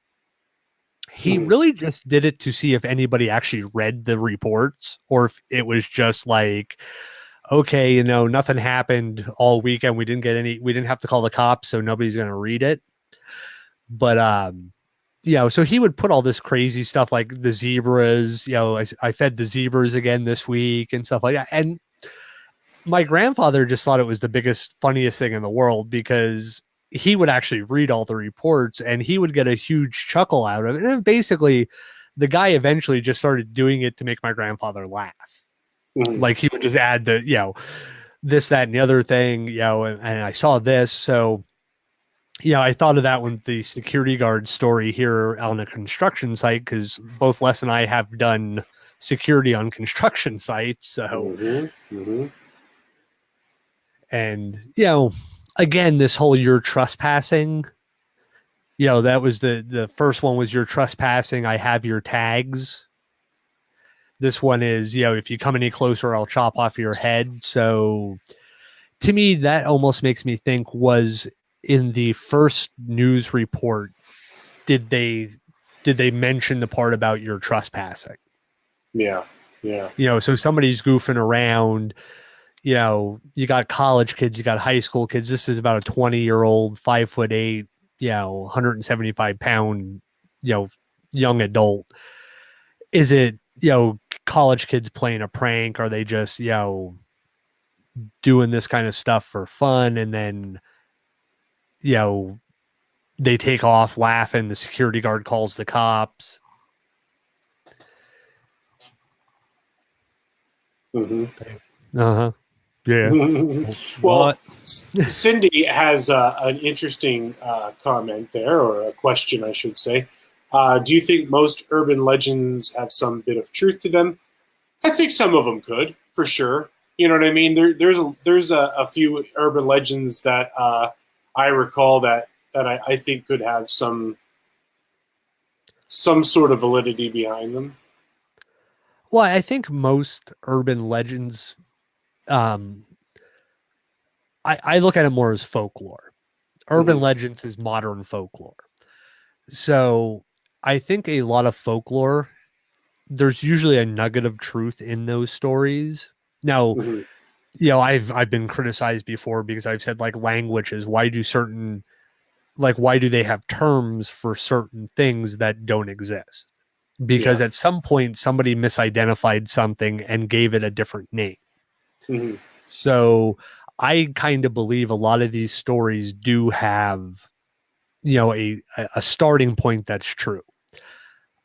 He really just did it to see if anybody actually read the reports, or if it was just like, okay, nothing happened all weekend. We didn't have to call the cops, so nobody's going to read it. But, so he would put all this crazy stuff like the zebras, I fed the zebras again this week and stuff like that. And my grandfather just thought it was the biggest, funniest thing in the world, because he would actually read all the reports and he would get a huge chuckle out of it. And basically, the guy eventually just started doing it to make my grandfather laugh. Like, he would just add this, that, and the other thing, and I saw this. So, I thought of that with the security guard story here on a construction site, because both Les and I have done security on construction sites. So, and, again, this whole you're trespassing, that was the first one was you're trespassing. I have your tags. This one is, if you come any closer, I'll chop off your head. So to me, that almost makes me think, was in the first news report, did they mention the part about your trespassing? Yeah. So somebody's goofing around. You got college kids, you got high school kids. This is about a 20-year-old, 5'8", 175-pound, young adult. Is it, college kids playing a prank? Are they just, doing this kind of stuff for fun? And then, they take off laughing. The security guard calls the cops. Uh-huh. Yeah. Well, Cindy has an interesting comment there, or a question, I should say. Do you think most urban legends have some bit of truth to them? I think some of them could, for sure. You know what I mean? There's a few urban legends that I recall that I think could have some sort of validity behind them. Well, I think most urban legends, I look at it more as folklore. Urban legends is modern folklore. So I think a lot of folklore, there's usually a nugget of truth in those stories. Now, I've been criticized before because I've said, like, languages, why do they have terms for certain things that don't exist? Because at some point somebody misidentified something and gave it a different name. So I kind of believe a lot of these stories do have, a starting point that's true.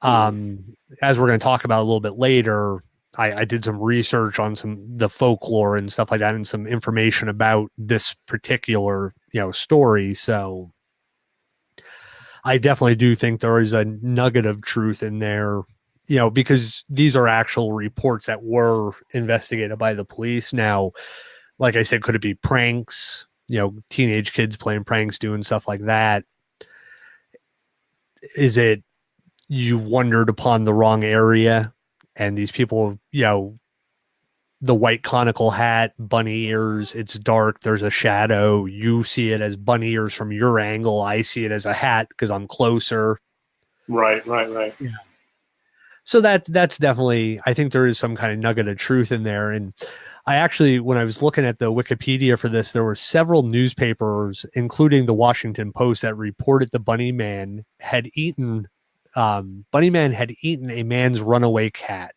As we're going to talk about a little bit later, I did some research on the folklore and stuff like that, and some information about this particular, story. So I definitely do think there is a nugget of truth in there, because these are actual reports that were investigated by the police. Now, like I said, could it be pranks? Teenage kids playing pranks, doing stuff like that. Is it you wandered upon the wrong area and these people, the white conical hat, bunny ears, it's dark, there's a shadow, you see it as bunny ears from your angle, I see it as a hat because I'm closer. Right. Yeah. So that's definitely, I think there is some kind of nugget of truth in there. And I actually, when I was looking at the Wikipedia for this, there were several newspapers, including the Washington Post, that reported the Bunnyman had eaten a man's runaway cat.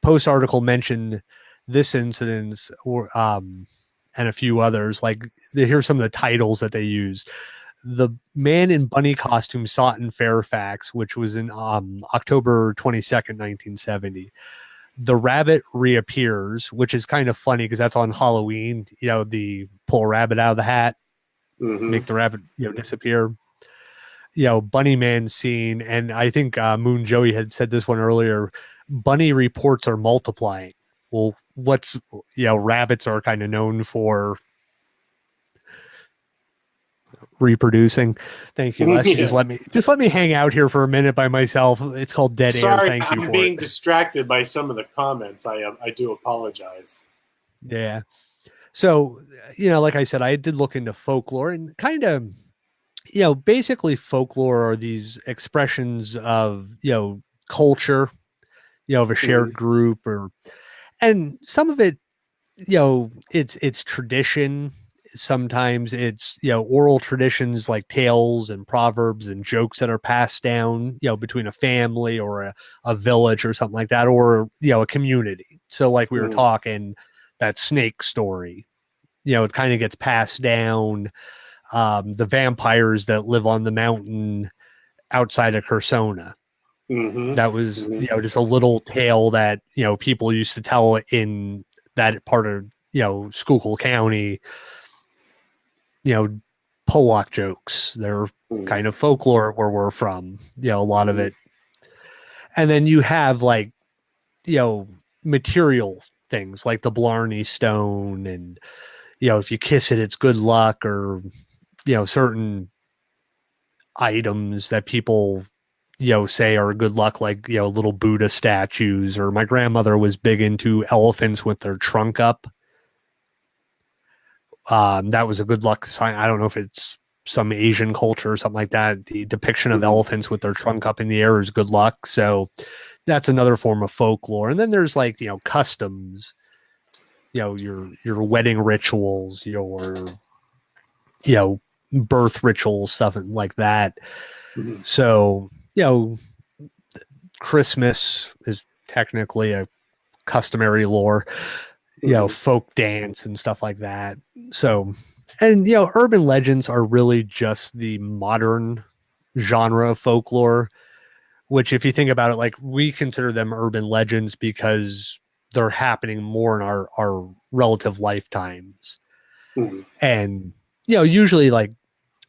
Post article mentioned this incident and a few others. Like, here's some of the titles that they used. The man in bunny costume sought in Fairfax, which was in October 22nd, 1970. The rabbit reappears, which is kind of funny because that's on Halloween, the pull a rabbit out of the hat. make the rabbit, disappear. Bunnyman scene, and I think Moon Joey had said this one earlier. Bunny reports are multiplying. Well, rabbits are kind of known for reproducing. Thank you, Les. Just let me hang out here for a minute by myself. It's called dead air. Thank you for it. I'm being distracted by some of the comments. I do apologize. Yeah. So, like I said, I did look into folklore and kind of, basically folklore are these expressions of, culture, of a shared group and some of it, it's tradition. Sometimes it's, oral traditions like tales and proverbs and jokes that are passed down, between a family or a village or something like that, or, a community. So like we were talking, that snake story, it kind of gets passed down. The vampires that live on the mountain outside of Cursona. That was, just a little tale that, people used to tell in that part of, Schuylkill County, Pollock jokes. They're kind of folklore where we're from, a lot of it. And then you have like, material things like the Blarney Stone and, if you kiss it, it's good luck, or, certain items that people, say are good luck, like, little Buddha statues, or my grandmother was big into elephants with their trunk up. That was a good luck sign. I don't know if it's some Asian culture or something like that. The depiction of elephants with their trunk up in the air is good luck. So that's another form of folklore. And then there's like, customs, your wedding rituals, your, birth rituals, stuff like that. So, Christmas is technically a customary lore, folk dance and stuff like that. So, and, urban legends are really just the modern genre of folklore, which if you think about it, like we consider them urban legends because they're happening more in our relative lifetimes. And, usually like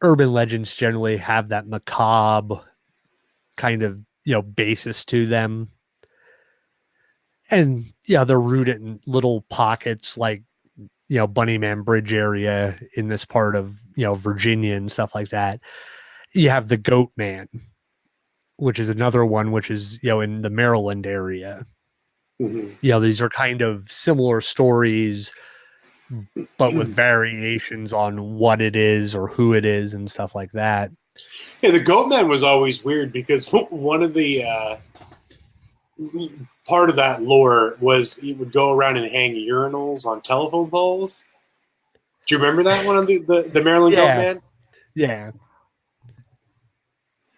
urban legends generally have that macabre kind of, basis to them. And they're rooted in little pockets like, Bunnyman Bridge area in this part of, Virginia and stuff like that. You have the Goat Man, which is another one, which is, in the Maryland area. These are kind of similar stories, but with variations on what it is or who it is and stuff like that. Yeah, the Goat Man was always weird because one of the part of that lore was he would go around and hang urinals on telephone poles. Do you remember that one on the Maryland Goat Man? Yeah.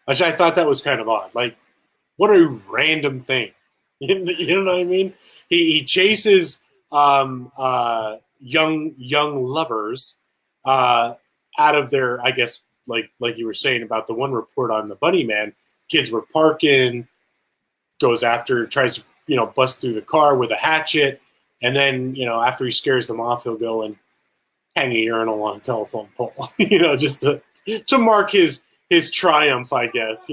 Which I thought that was kind of odd. Like, what a random thing. You know what I mean? He chases young lovers out of their, I guess, like you were saying about the one report on the Bunnyman. Kids were parking, goes after, tries to bust through the car with a hatchet, and then after he scares them off, he'll go and hang a urinal on a telephone pole. Just to mark his triumph, I guess.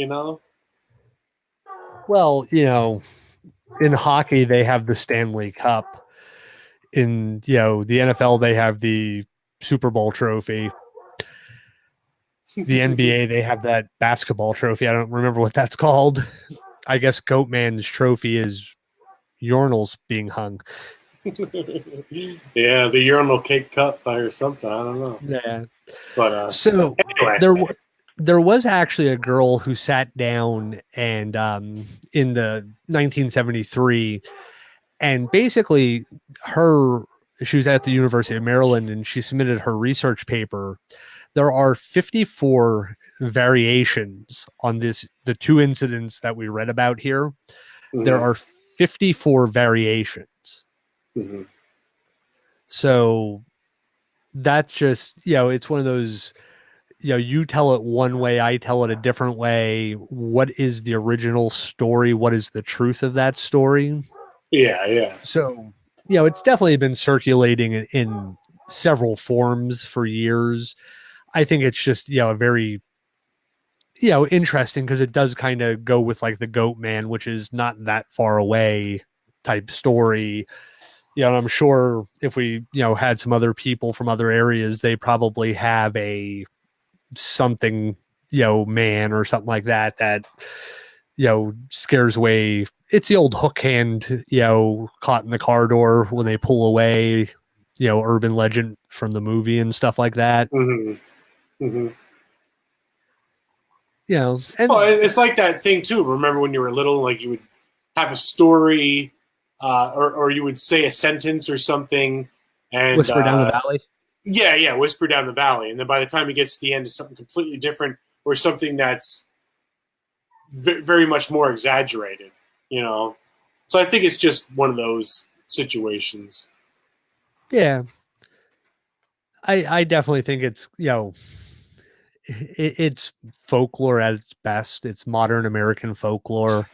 Well, in hockey they have the Stanley Cup. In the NFL they have the Super Bowl trophy. The NBA they have that basketball trophy. I don't remember what that's called. I guess Goatman's trophy is urinals being hung. Yeah, the urinal cake cup or something. I don't know. Yeah. But so anyway. There was actually a girl who sat down and in the 1973, and basically she was at the University of Maryland and she submitted her research paper. There are 54 variations on the two incidents that we read about here. There are 54 variations. So that's just, it's one of those, you tell it one way, I tell it a different way. What is the original story? What is the truth of that story? Yeah. So, it's definitely been circulating in several forms for years. I think it's just, a very, interesting because it does kind of go with like the Goat Man, which is not that far away type story. And I'm sure if we, had some other people from other areas, they probably have a something, man or something like that, scares away. It's the old hook hand, caught in the car door when they pull away, urban legend from the movie and stuff like that. Mm-hmm. Mm-hmm. And well, it's like that thing too. Remember when you were little, like you would have a story, or you would say a sentence or something, and Whisper Down the Valley. yeah, whisper down the valley, and then by the time it gets to the end, it's something completely different or something that's very much more exaggerated. So I think it's just one of those situations. Yeah, I definitely think it's it's folklore at its best. It's modern American folklore.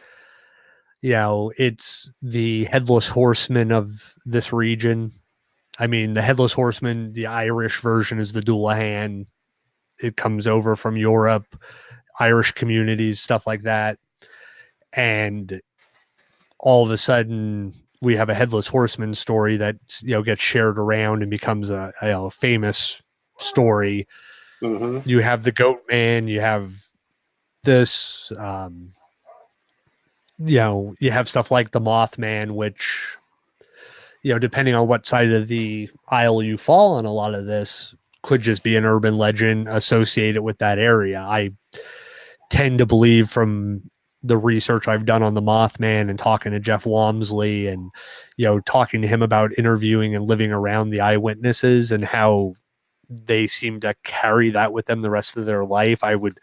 It's the headless horseman of this region. I mean, the headless horseman, the Irish version is the Dullahan. It comes over from Europe, Irish communities, stuff like that. And all of a sudden, we have a headless horseman story that gets shared around and becomes a famous story. Mm-hmm. You have the Goat Man. You have this. You have stuff like the Mothman, which depending on what side of the aisle you fall on, a lot of this could just be an urban legend associated with that area. I tend to believe from the research I've done on the Mothman and talking to Jeff Walmsley and, talking to him about interviewing and living around the eyewitnesses and how they seem to carry that with them the rest of their life. I would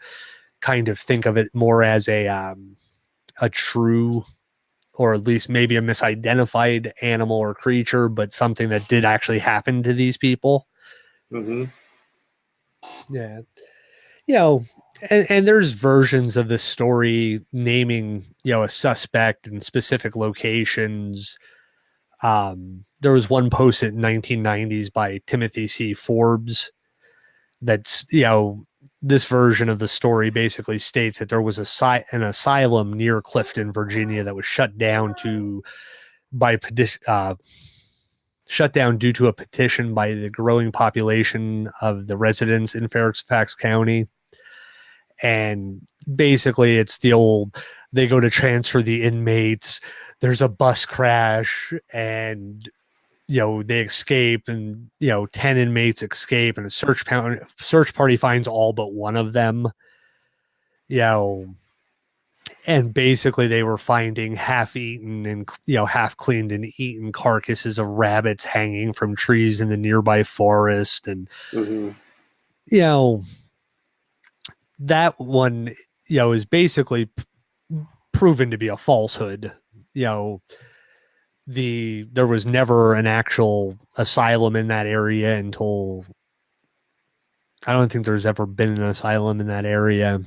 kind of think of it more as a true, or at least maybe a misidentified animal or creature, but something that did actually happen to these people. Mm-hmm. Yeah. And there's versions of this story naming, a suspect in specific locations. There was one posted in 1990s by Timothy C. Forbes that's, this version of the story basically states that there was an asylum near Clifton, Virginia that was shut down shut down due to a petition by the growing population of the residents in Fairfax County. And basically it's the old, they go to transfer the inmates, there's a bus crash, and they escape, and 10 inmates escape, and a search party finds all but one of them. And basically they were finding half-eaten and half cleaned and eaten carcasses of rabbits hanging from trees in the nearby forest. And Mm-hmm. That one is basically proven to be a falsehood. There was never an actual asylum in that area until, I don't think there's ever been an asylum in that area.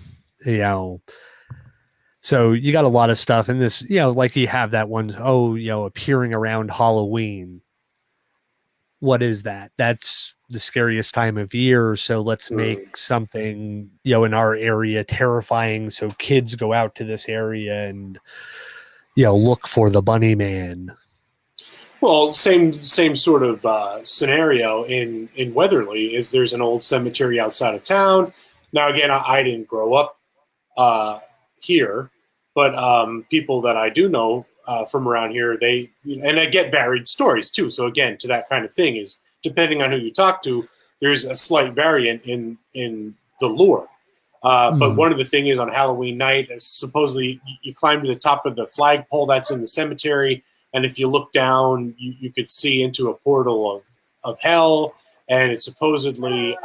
So you got a lot of stuff in this, like you have that one, appearing around Halloween. What is that? That's the scariest time of year. So let's make something, in our area terrifying. So kids go out to this area and, look for the Bunnyman. Well, same sort of scenario in Weatherly is there's an old cemetery outside of town. Now, again, I didn't grow up here, but people that I do know from around here, and I get varied stories too. So again, to that kind of thing is depending on who you talk to, there's a slight variant in the lore. But one of the things is on Halloween night, supposedly you climb to the top of the flagpole that's in the cemetery, and if you look down, you could see into a portal of hell, and it's supposedly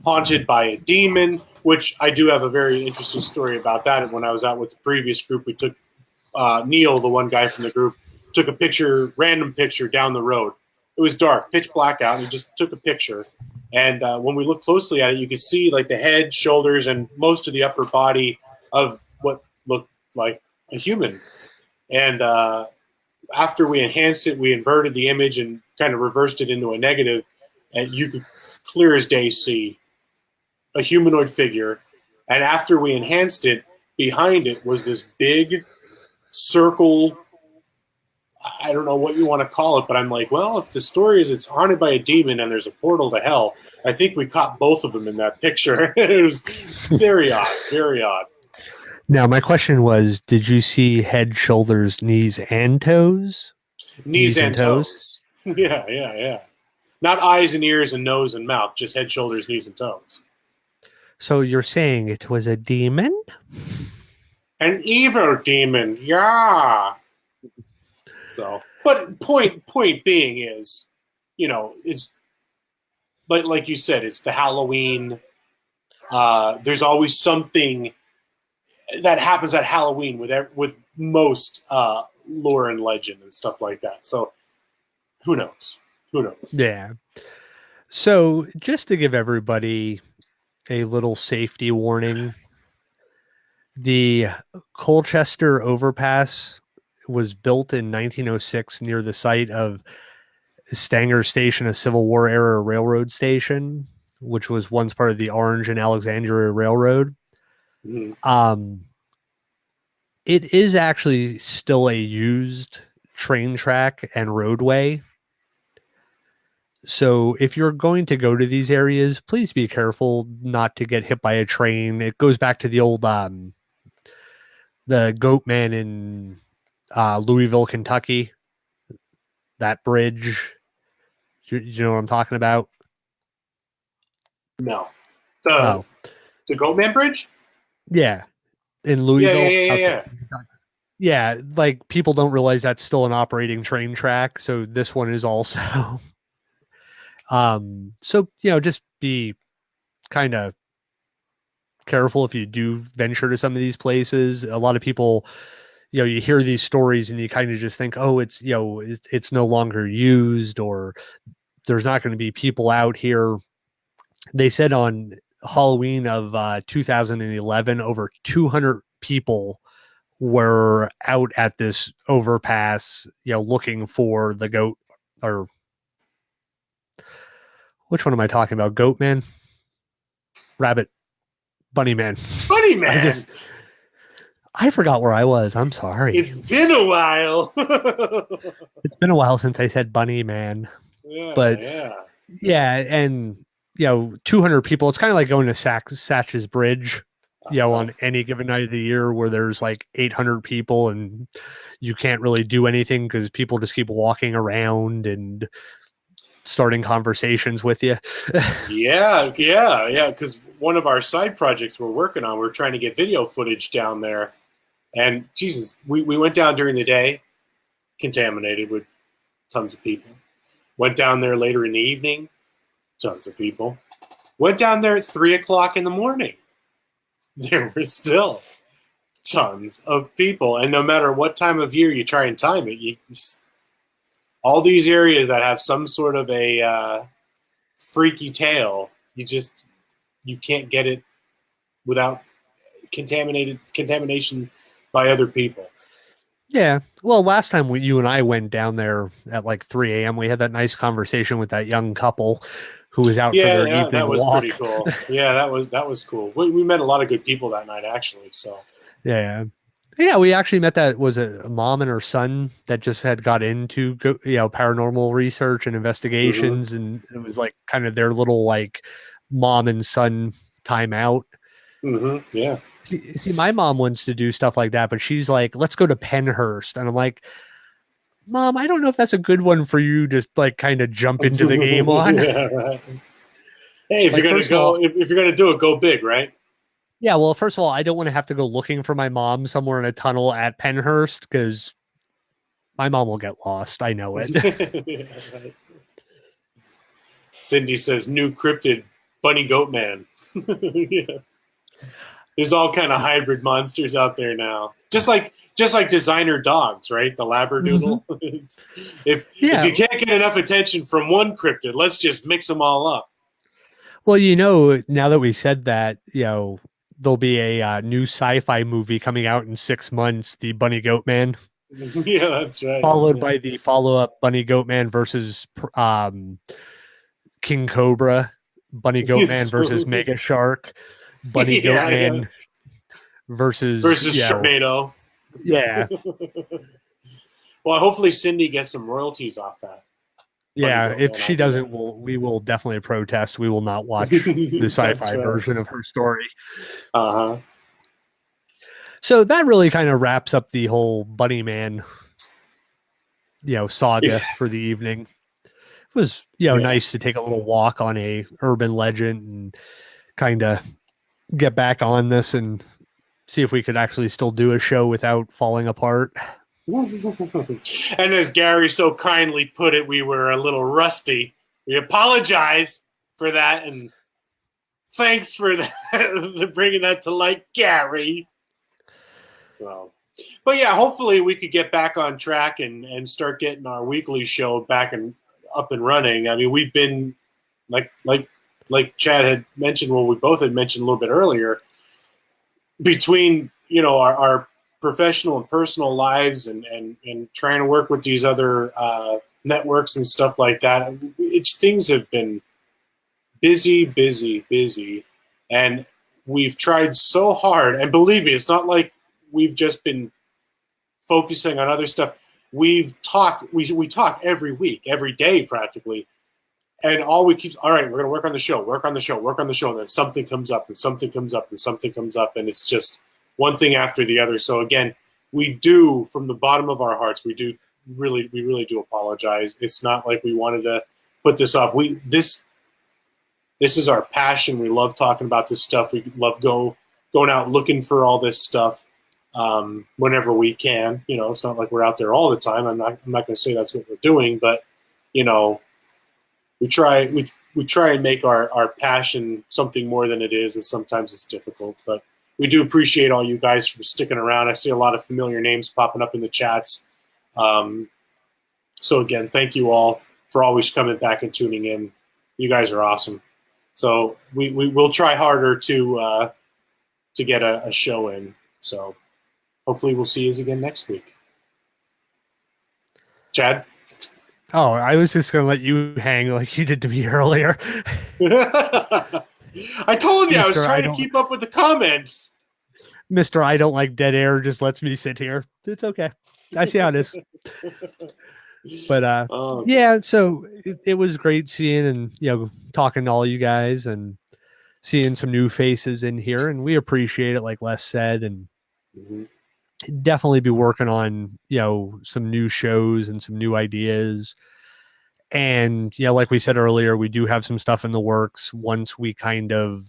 haunted by a demon, which I do have a very interesting story about that. And when I was out with the previous group, we took Neil, the one guy from the group, took a random picture down the road. It was dark, pitch black out, and he just took a picture. And when we looked closely at it, you could see like the head, shoulders, and most of the upper body of what looked like a human. And after we enhanced it, we inverted the image and kind of reversed it into a negative, and you could clear as day see a humanoid figure, and after we enhanced it, behind it was this big circle. I don't know what you want to call it, but I'm like, well, if the story is it's haunted by a demon and there's a portal to hell, I think we caught both of them in that picture. It was very odd, very odd. Now, my question was, did you see head, shoulders, knees, and toes? Knees and toes. Yeah. Not eyes and ears and nose and mouth, just head, shoulders, knees, and toes. So you're saying it was a demon? An evil demon, yeah. So, but point being is, it's like you said, it's the Halloween. There's always something that happens at Halloween with most lore and legend and stuff like that. So, who knows? Who knows? Yeah. So, just to give everybody a little safety warning, the Colchester Overpass was built in 1906 near the site of Stanger Station, a Civil War era railroad station, which was once part of the Orange and Alexandria Railroad. Mm-hmm. It is actually still a used train track and roadway. So if you're going to go to these areas, please be careful not to get hit by a train. It goes back to the old the Goatman in Louisville, Kentucky. That bridge. You know what I'm talking about? No. The Goatman Bridge? Yeah. In Louisville. Yeah. Yeah, like people don't realize that's still an operating train track, so this one is also. So just be kind of careful if you do venture to some of these places. A lot of people, you hear these stories and you kind of just think, oh, it's it's no longer used, or there's not going to be people out here. They said on Halloween of 2011, over 200 people were out at this overpass, looking for the goat, or which one am I talking about? Goatman? Rabbit? Bunnyman. Bunnyman! I forgot where I was. I'm sorry. It's been a while. It's been a while since I said Bunnyman. Yeah, and 200 people. It's kind of like going to Satch's Bridge, on any given night of the year where there's like 800 people and you can't really do anything because people just keep walking around and starting conversations with you. Yeah. Because one of our side projects we're working on, we're trying to get video footage down there. And Jesus, we went down during the day, contaminated with tons of people. Went down there later in the evening, tons of people. Went down there at 3:00 in the morning. There were still tons of people. And no matter what time of year you try and time it, all these areas that have some sort of a freaky tale, you can't get it without contamination by other people. Yeah. Well, last time you and I went down there at like 3 a.m., we had that nice conversation with that young couple who was out for their evening that was walk. Pretty cool. Yeah, that was cool. We met a lot of good people that night, actually. So yeah, we actually met that was a mom and her son that just had got into paranormal research and investigations, and it was like kind of their little like mom and son time out. Mm-hmm. Yeah. See, my mom wants to do stuff like that, but she's like, let's go to Pennhurst. And I'm like, Mom, I don't know if that's a good one for you to like kind of jump into the game on. Yeah, right. Hey, if you're gonna go, if you're gonna do it, go big, right? Yeah. Well, first of all, I don't want to have to go looking for my mom somewhere in a tunnel at Pennhurst because my mom will get lost. I know it. Yeah, right. Cindy says, "New cryptid, Bunny Goat Man." Yeah. There's all kind of hybrid monsters out there now. Just like designer dogs, right? The Labradoodle. Mm-hmm. If you can't get enough attention from one cryptid, let's just mix them all up. Well, now that we said that, there'll be a new sci-fi movie coming out in 6 months, the Bunny Goat Man. Yeah, that's right. Followed by the follow-up Bunny Goat Man versus King Cobra. Bunny Goat Man versus Mega Shark, Bunny Goat Man versus Sharknado. Yeah. Well, hopefully Cindy gets some royalties off that. Yeah, if she doesn't, we will definitely protest. We will not watch the sci-fi version of her story. Uh-huh. So that really kind of wraps up the whole Bunnyman, saga for the evening. It was, nice to take a little walk on a urban legend and kind of get back on this and see if we could actually still do a show without falling apart. And as Gary so kindly put it, we were a little rusty. We apologize for that, and thanks for that, bringing that to light, Gary. So, but yeah, hopefully we could get back on track and start getting our weekly show back and up and running. I mean, we've been like Chad had mentioned. Well, we both had mentioned a little bit earlier. Between our professional and personal lives and trying to work with these other networks and stuff like that, things have been busy, and we've tried so hard. And believe me, it's not like we've just been focusing on other stuff. We talk every week, every day practically, and all we keep, all right, we're going to work on the show, and then something comes up, and it's just one thing after the other. So again, we do, from the bottom of our hearts, we really do apologize. It's not like we wanted to put this off. This is our passion. We love talking about this stuff. We love going out looking for all this stuff whenever we can. It's not like we're out there all the time. I'm not going to say that's what we're doing, but we try and make our passion something more than it is, and sometimes it's difficult. But we do appreciate all you guys for sticking around. I see a lot of familiar names popping up in the chats. So again, thank you all for always coming back and tuning in. You guys are awesome. So we will try harder to get a show in. So hopefully we'll see you again next week. Chad? Oh, I was just going to let you hang like you did to me earlier. I told you, I was trying to keep up with the comments. Mr. I don't like dead air just lets me sit here. It's okay. I see how it is. But yeah, so it was great seeing and talking to all you guys and seeing some new faces in here, and we appreciate it, like Les said, and definitely be working on some new shows and some new ideas. And like we said earlier, we do have some stuff in the works. Once we kind of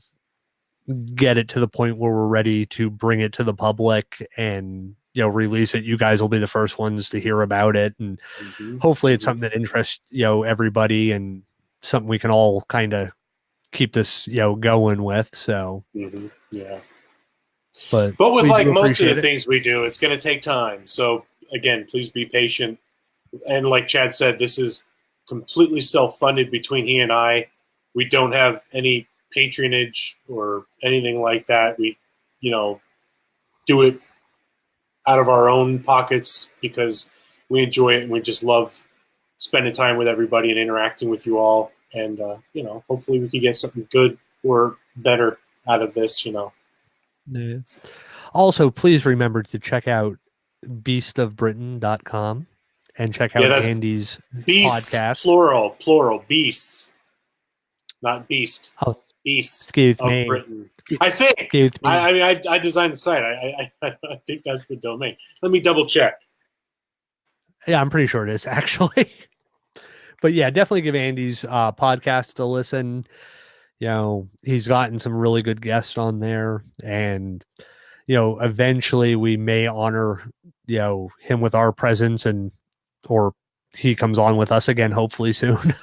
get it to the point where we're ready to bring it to the public and release it, you guys will be the first ones to hear about it, and hopefully it's something that interests everybody and something we can all kind of keep this going with. So yeah, but with like most of the things we do, it's going to take time. So again, please be patient. And like Chad said, this is completely self-funded between he and I. We don't have any patronage or anything like that. We do it out of our own pockets because we enjoy it and we just love spending time with everybody and interacting with you all. And hopefully we can get something good or better out of this. Yeah. Also, please remember to check out beastofbritain.com and check out Andy's podcast. Plural, beasts, not beast. Oh, Beasts excuse of me. Britain. I think. I designed the site. I think that's the domain. Let me double check. Yeah, I'm pretty sure it is actually. But yeah, definitely give Andy's podcast a listen. He's gotten some really good guests on there, and eventually we may honor him with our presence, or he comes on with us again hopefully soon.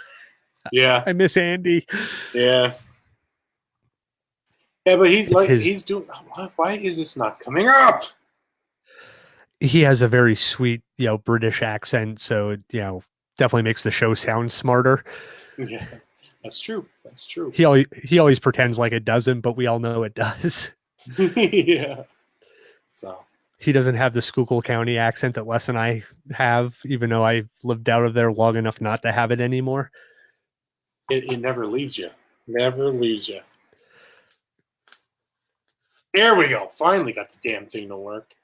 Yeah, I miss Andy. Yeah, but he's doing. Why is this not coming up? He has a very sweet British accent, so it definitely makes the show sound smarter. Yeah, that's true. He always pretends like it doesn't, but we all know it does. Yeah. So he doesn't have the Schuylkill County accent that Les and I have, even though I've lived out of there long enough not to have it anymore. It never leaves you. Never leaves you. There we go. Finally got the damn thing to work.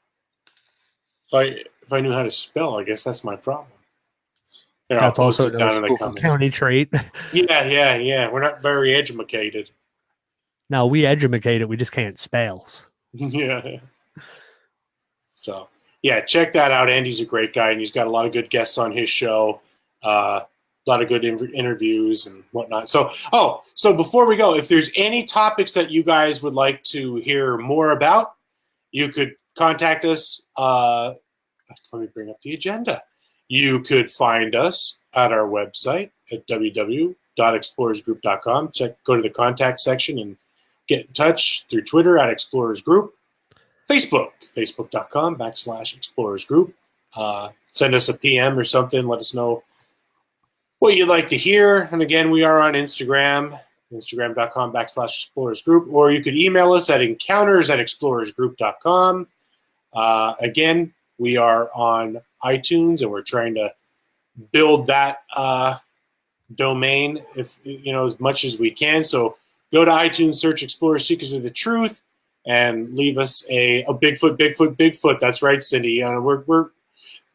If I knew how to spell, I guess that's my problem. Here, that's also another Schuylkill County trait. Yeah. We're not very educated. No, we educated. We just can't spells. Yeah. So, yeah, check that out. Andy's a great guy, and he's got a lot of good guests on his show. A lot of good interviews and whatnot. So before we go, if there's any topics that you guys would like to hear more about, you could contact us. Let me bring up the agenda. You could find us at our website at www.explorersgroup.com. Go to the contact section and get in touch through Twitter at Explorers Group. Facebook, facebook.com/Explorers Group. Send us a PM or something. Let us know what you'd like to hear. And again, we are on Instagram, instagram.com/Explorers Group. Or you could email us at encounters@explorersgroup.com. Again, we are on iTunes, and we're trying to build that domain as much as we can. So go to iTunes, search Explorers Seekers of the Truth, and leave us a Bigfoot. That's right, Cindy.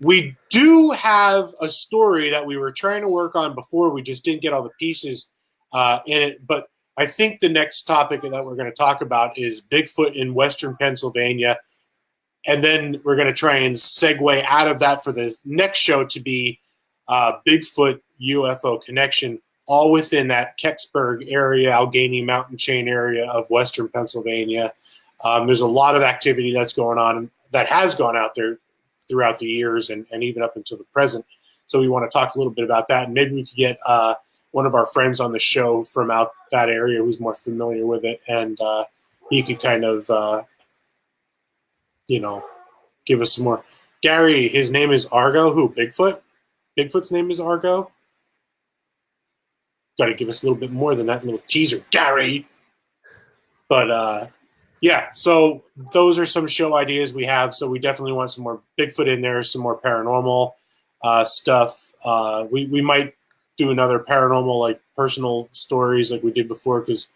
We do have a story that we were trying to work on before. We just didn't get all the pieces in it. But I think the next topic that we're going to talk about is Bigfoot in Western Pennsylvania. And then we're going to try and segue out of that for the next show to be Bigfoot UFO connection, all within that Kecksburg area, Allegheny Mountain Chain area of Western Pennsylvania. There's a lot of activity that's going on, that has gone out there throughout the years and even up until the present. So we want to talk a little bit about that. And maybe we could get one of our friends on the show from out that area who's more familiar with it. And he could kind of, give us some more. Gary, his name is Argo. Who? Bigfoot? Bigfoot's name is Argo? Got to give us a little bit more than that little teaser, Gary. But, yeah, so those are some show ideas we have. So we definitely want some more Bigfoot in there, some more paranormal stuff. We might do another paranormal, like personal stories like we did before, because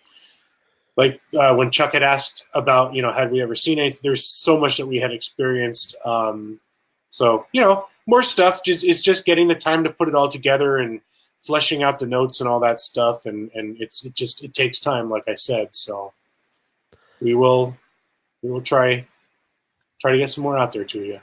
like when Chuck had asked about, had we ever seen anything, there's so much that we had experienced. So, more stuff. It's just getting the time to put it all together and fleshing out the notes and all that stuff. And it takes time, like I said. So we will try to get some more out there to you.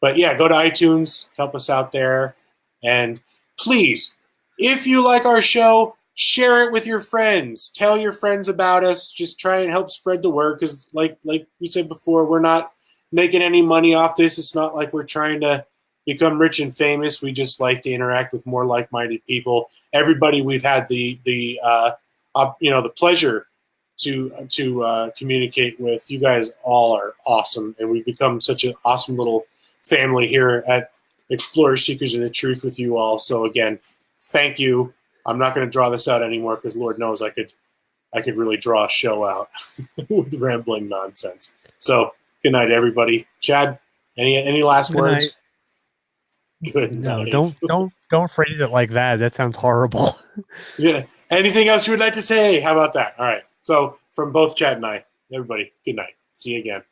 But yeah, go to iTunes, help us out there. And please, if you like our show, share it with your friends. Tell your friends about us. Just try and help spread the word, because like we said before, we're not making any money off this. It's not like we're trying to become rich and famous. We just like to interact with more like-minded people. Everybody we've had the pleasure to communicate with. You guys all are awesome, and we've become such an awesome little family here at Explorers Seekers of the Truth with you all. So again, thank you. I'm not going to draw this out anymore, because Lord knows I could really draw a show out with rambling nonsense. So good night, everybody. Chad, any last words? Good night. No, don't phrase it like that. That sounds horrible. Yeah. Anything else you would like to say? How about that? All right. So from both Chad and I, everybody, good night. See you again.